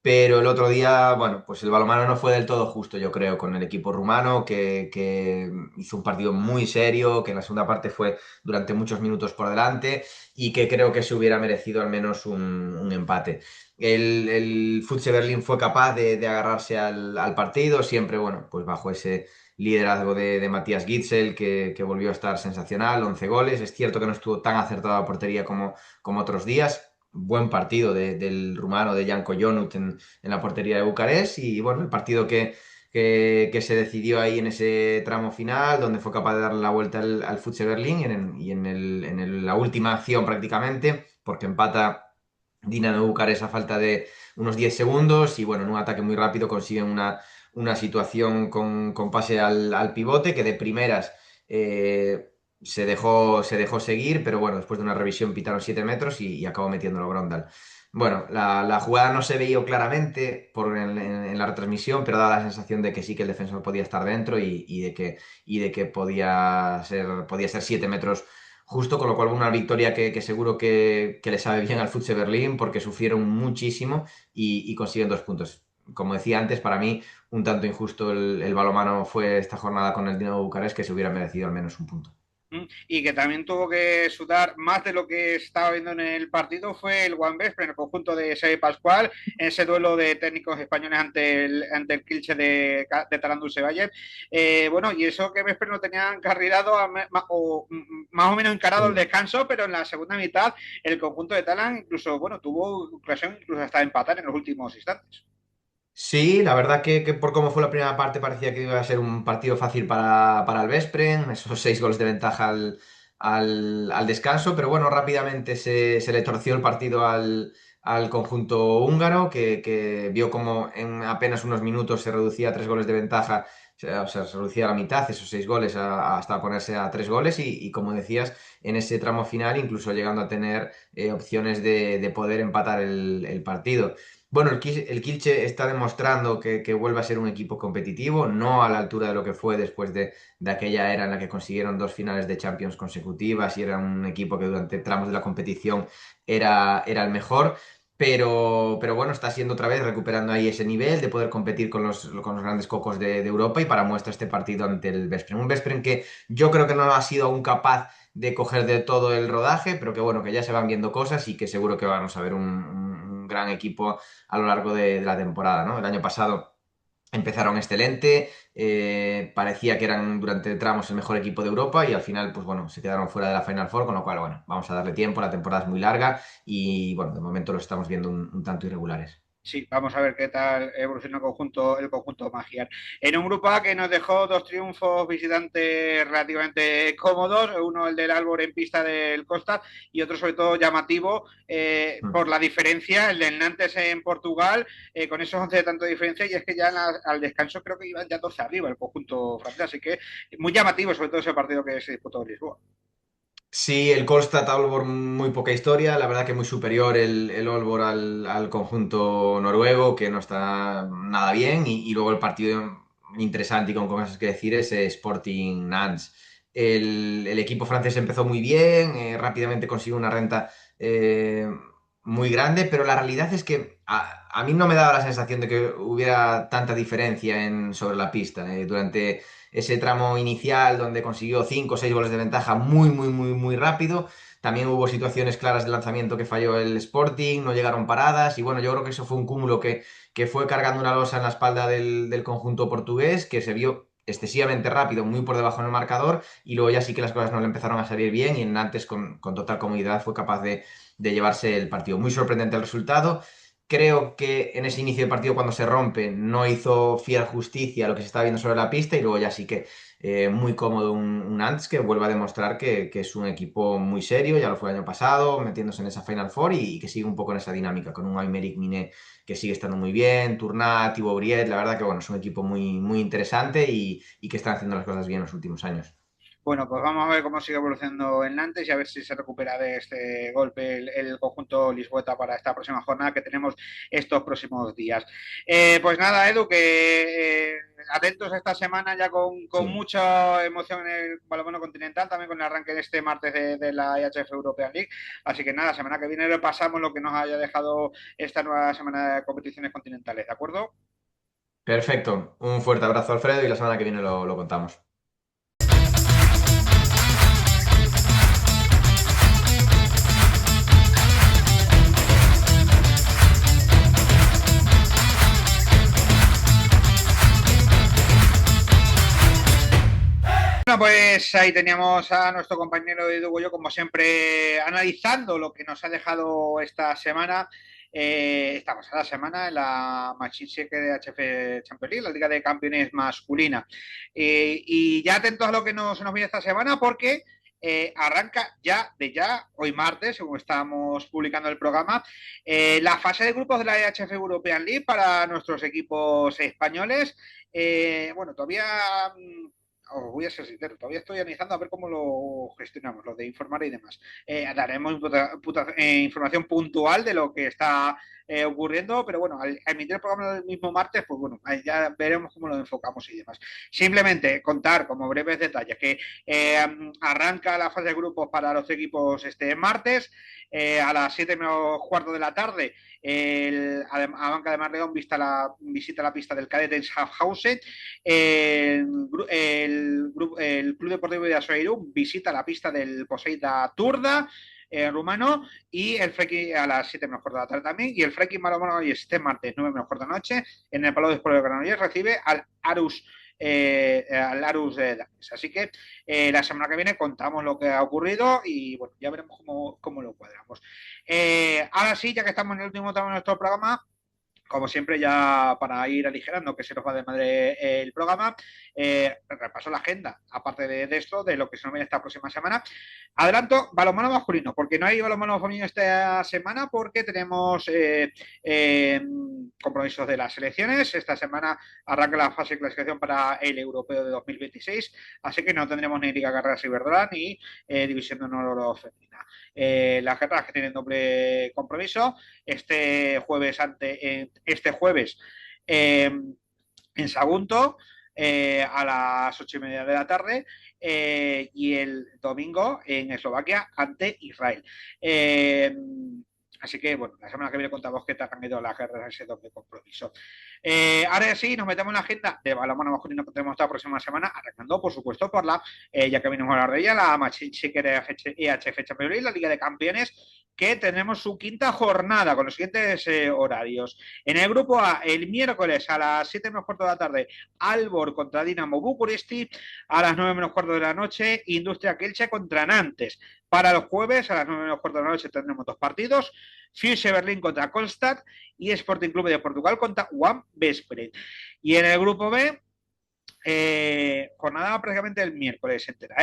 pero el otro día, bueno, pues el balonmano no fue del todo justo, yo creo, con el equipo rumano, que hizo un partido muy serio, que en la segunda parte fue durante muchos minutos por delante y que creo que se hubiera merecido al menos un empate. El Futse Berlín fue capaz de agarrarse al partido, siempre, bueno, pues bajo ese liderazgo de Matías Gitzel, que volvió a estar sensacional, 11 goles. Es cierto que no estuvo tan acertado a la portería como otros días. Buen partido del rumano, de Janko Jonut en la portería de Bucarest. Y bueno, el partido que se decidió ahí en ese tramo final, donde fue capaz de darle la vuelta al Futse Berlín y en la última acción prácticamente, porque empata Dinamo Bucarest a falta de unos 10 segundos y bueno, en un ataque muy rápido consiguen una situación con pase al pivote que de primeras se dejó seguir, pero bueno, después de una revisión pitaron 7 metros y acabó metiéndolo Grondal. Bueno, la jugada no se veía claramente en la retransmisión, pero daba la sensación de que sí que el defensor podía estar dentro y de que podía ser 7 metros justo, con lo cual una victoria que seguro que le sabe bien al Futse Berlín porque sufrieron muchísimo y consiguen 2 puntos. Como decía antes, para mí un tanto injusto el balonmano fue esta jornada con el Dinamo Bucarest, que se hubiera merecido al menos un punto. Y que también tuvo que sudar más de lo que estaba viendo en el partido fue el One Veszprém, el conjunto de Xavi Pascual, en ese duelo de técnicos españoles ante el Kielce de Tarandu Sebayev. Bueno, y eso que Veszprém lo tenían carrilado más o menos encarado el descanso, pero en la segunda mitad el conjunto de Talan incluso, bueno, tuvo ocasión incluso hasta de empatar en los últimos instantes. Sí, la verdad que por cómo fue la primera parte parecía que iba a ser un partido fácil para el Veszprém, esos 6 goles de ventaja al descanso, pero bueno, rápidamente se le torció el partido al conjunto húngaro, que vio como en apenas unos minutos se reducía a 3 goles de ventaja, o sea, se reducía a la mitad esos 6 goles hasta ponerse a 3 goles y como decías, en ese tramo final incluso llegando a tener opciones de poder empatar el partido. Bueno, el Kielce está demostrando que vuelve a ser un equipo competitivo, no a la altura de lo que fue después de aquella era en la que consiguieron 2 finales de Champions consecutivas y era un equipo que durante tramos de la competición era el mejor, pero bueno, está siendo otra vez recuperando ahí ese nivel de poder competir con los grandes cocos de Europa y para muestra este partido ante el Veszprém. Un Veszprém que yo creo que no ha sido aún capaz de coger de todo el rodaje, pero que bueno, que ya se van viendo cosas y que seguro que vamos a ver un gran equipo a lo largo de la temporada, ¿no? El año pasado empezaron excelente, parecía que eran durante tramos el mejor equipo de Europa y al final, pues bueno, se quedaron fuera de la Final Four, con lo cual, bueno, vamos a darle tiempo, la temporada es muy larga y, bueno, de momento los estamos viendo un tanto irregulares. Sí, vamos a ver qué tal evoluciona el conjunto Magiar. En un grupo A que nos dejó 2 triunfos visitantes relativamente cómodos, uno el del Aalborg en pista del Costa y otro sobre todo llamativo por la diferencia, el del Nantes en Portugal, con esos 11 de tanto diferencia, y es que ya al descanso creo que iban ya 12 arriba el conjunto francés, así que muy llamativo sobre todo ese partido que se disputó en Lisboa. Sí, el Kolstad Aalborg muy poca historia, la verdad que muy superior el Aalborg al conjunto noruego, que no está nada bien, y luego el partido interesante y con cosas que decir es Sporting Nantes. El equipo francés empezó muy bien, rápidamente consiguió una renta muy grande, pero la realidad es que a mí no me daba la sensación de que hubiera tanta diferencia sobre la pista. Durante ese tramo inicial donde consiguió 5 o 6 goles de ventaja muy rápido. También hubo situaciones claras de lanzamiento que falló el Sporting, no llegaron paradas y bueno, yo creo que eso fue un cúmulo que fue cargando una losa en la espalda del conjunto portugués, que se vio excesivamente rápido, muy por debajo en el marcador y luego ya sí que las cosas no le empezaron a salir bien y en Nantes con total comodidad fue capaz de llevarse el partido. Muy sorprendente el resultado. Creo que en ese inicio de partido, cuando se rompe, no hizo fiel justicia a lo que se estaba viendo sobre la pista y luego ya sí que muy cómodo un Nantes que vuelve a demostrar que es un equipo muy serio, ya lo fue el año pasado, metiéndose en esa Final Four y que sigue un poco en esa dinámica, con un Aymeric Miné que sigue estando muy bien, Tournat, Thibaut Briet, la verdad que bueno, es un equipo muy interesante y que están haciendo las cosas bien en los últimos años. Bueno, pues vamos a ver cómo sigue evolucionando el Nantes y a ver si se recupera de este golpe el conjunto lisboeta para esta próxima jornada que tenemos estos próximos días. Pues nada, Edu, que atentos esta semana ya con mucha emoción en el balonmano continental, también con el arranque de este martes de la IHF European League. Así que nada, semana que viene repasamos lo que nos haya dejado esta nueva semana de competiciones continentales, ¿de acuerdo? Perfecto, un fuerte abrazo, Alfredo, y la semana que viene lo contamos. Bueno, pues ahí teníamos a nuestro compañero Edu Goyo, como siempre, analizando lo que nos ha dejado esta semana. Esta pasada semana en la Machine Checker de HF Champions League, la Liga de Campeones masculina. Y ya atentos a lo que se nos viene esta semana, porque arranca ya, hoy martes, según estamos publicando el programa, la fase de grupos de la IHF European League para nuestros equipos españoles. Bueno, todavía... os voy a ser sincero, todavía estoy analizando a ver cómo lo gestionamos, lo de informar y demás. Daremos información puntual de lo que está ocurriendo, pero bueno, al emitir el programa el mismo martes, pues bueno, ya veremos cómo lo enfocamos y demás. Simplemente contar como breves detalles que arranca la fase de grupos para los equipos este martes, a las 7:15 de la tarde, a Banca de Mar León visita la pista del cadete en Schaffhausen. El Club Deportivo de Asoirun visita la pista del Poseida Turda rumano, y el Freki a las 7:15 de la tarde también, y el Freki Balonmano hoy este martes 9:15 de la noche en el Palau de Sport de Granollers recibe al Arus Dames. Así que la semana que viene contamos lo que ha ocurrido y bueno, ya veremos cómo lo cuadramos. Ahora sí, ya que estamos en el último tramo de nuestro programa, como siempre, ya para ir aligerando que se nos va de madre el programa, repaso la agenda, aparte de esto, de lo que se nos viene esta próxima semana. Adelanto balonmano masculino, porque no hay balonmano femenino esta semana, porque tenemos compromisos de las selecciones. Esta semana arranca la fase de clasificación para el europeo de 2026, así que no tendremos ni Liga Carreras Iberdrola ni División de Honor femenina. Las guerras que tienen doble compromiso este jueves en Sagunto a las 8:30 de la tarde y el domingo en Eslovaquia ante Israel. Así que, bueno, la semana que viene contamos que te han ido las guerras ese doble compromiso. Ahora sí, nos metemos en la agenda de balonmano masculino que tenemos esta próxima semana, arrancando, por supuesto, por ya que venimos a hablar de ella, la Machine Checker EHF Champions League, la Liga de Campeones, que tenemos su quinta jornada con los siguientes horarios. En el grupo A, el miércoles a las 7 menos cuarto de la tarde, Aalborg contra Dinamo Bucuresti. A las 9 menos cuarto de la noche, Industria Kielce contra Nantes. Para los jueves, a las 9 menos cuarto de la noche, tendremos 2 partidos. Füchse Berlín contra Kolstad y Sporting Clube de Portugal contra One Vespre. Y en el grupo B, jornada prácticamente el miércoles entera,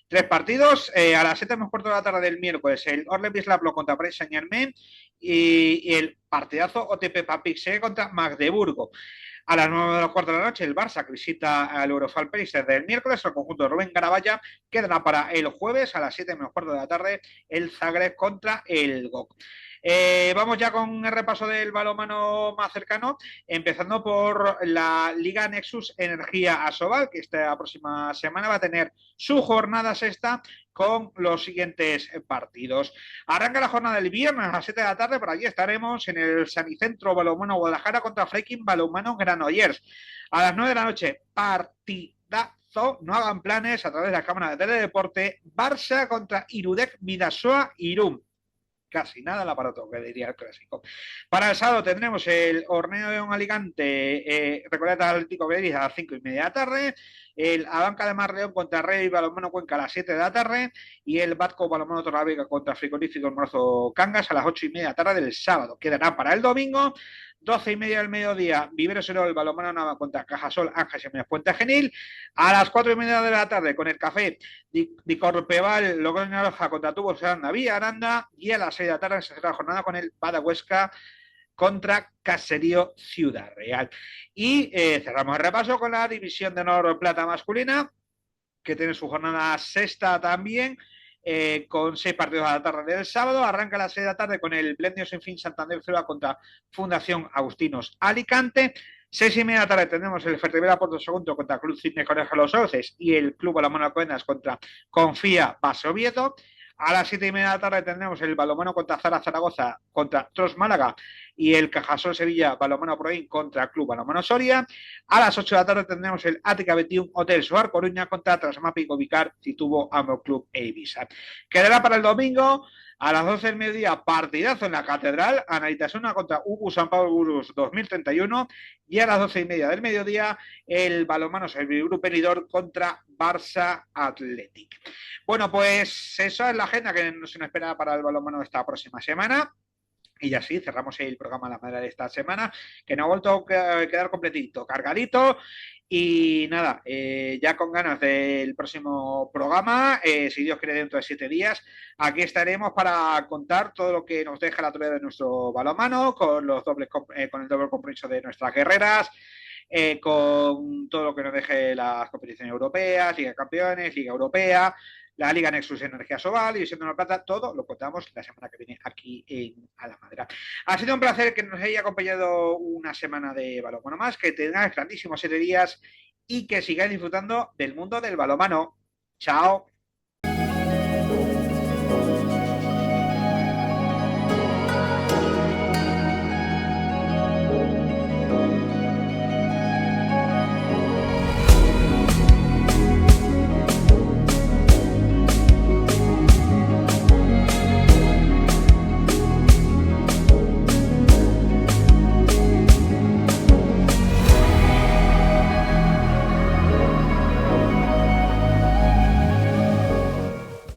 3 partidos, a las 7 menos cuarto de la tarde del miércoles, el Orlen Wisla-Plock contra Paris Saint-Germain y el partidazo OTP Papixe contra Magdeburgo. A las 9 de la cuarta de la noche, el Barça que visita al Eurofal Pérez del miércoles, el conjunto de Rubén Garabaya quedará para el jueves a las 7 menos cuarto de la tarde, el Zagreb contra el GOK. Vamos ya con el repaso del balonmano más cercano, empezando por la Liga Nexus Energía Asobal, que esta próxima semana va a tener su jornada sexta con los siguientes partidos. Arranca la jornada del viernes a las 7 de la tarde, por allí estaremos en el Sanicentro Balonmano Guadalajara contra Freiking Balonmano Granollers. A las 9 de la noche, partidazo, no hagan planes, a través de la Cámara de Teledeporte, Barça contra Irudek Bidasoa Irún. Casi nada el aparato, que diría el clásico. Para el sábado tendremos el Horneo de Alicante, Recoleta Atlético Beris a las 5:30 de la tarde, el Abanca de Mar León contra Rey Balonmano Cuenca a las 7 de la tarde y el Batco Balonmano Torlavega contra Frigorífico Morzo Cangas a las 8:30 de la tarde del sábado. Quedará para el domingo 12:30 del mediodía, Viveros Herol, Balonmano Nava contra Cajasol, Ángeles y Puente Genil. A las 4:30 de la tarde, con el Café di Corpeval, Logroño Roja contra Tubos Aranda, Villa Aranda. Y a las 6 de la tarde se cerrará la jornada con el Badahuesca contra Caserío Ciudad Real. Y cerramos el repaso con la División de Honor Plata masculina, que tiene su jornada sexta también, con 6 partidos a la tarde del sábado. Arranca a las 6 de la tarde con el Blendio Sin Fin Santander Ceuta contra Fundación Agustinos Alicante. 6:30 de la tarde tenemos el Fertevera Porto Segundo contra Club Cisne Conejo Los Sauces y el Club Balonmano Alcobendas contra Confía Base Oviedo. A las 7:30 de la tarde tendremos el Balonmano contra Zaragoza contra Tros Málaga y el Cajasol Sevilla Balonmano Proin contra Club Balonmano Soria. A las 8 de la tarde tendremos el Ática 21 Hotel Soar Coruña contra Trasmapico Vicar Titubo Amo Club e Ibiza. Quedará para el domingo a las 12 del mediodía partidazo en la Catedral, Anaitasuna contra UBU San Pablo Burgos 2031 y a las 12:30 del mediodía el Balonmano Servigroup Benidorm contra Barça Athletic. Bueno, pues esa es la agenda que se nos espera para el balonmano esta próxima semana. Y así cerramos el programa La Madera de esta semana, que nos ha vuelto a quedar completito, cargadito. Y nada, ya con ganas del próximo programa, si Dios quiere dentro de 7 días, aquí estaremos para contar todo lo que nos deja la actualidad de nuestro balonmano, con el doble compromiso de nuestras guerreras, con todo lo que nos deje las competiciones europeas, Liga de Campeones, Liga Europea, la Liga Nexus Energía Asobal y División de Honor Plata. Todo lo contamos la semana que viene aquí en A la Madera. Ha sido un placer que nos haya acompañado una semana de balonmano más, que tengáis grandísimos 7 días y que sigáis disfrutando del mundo del balonmano. Chao.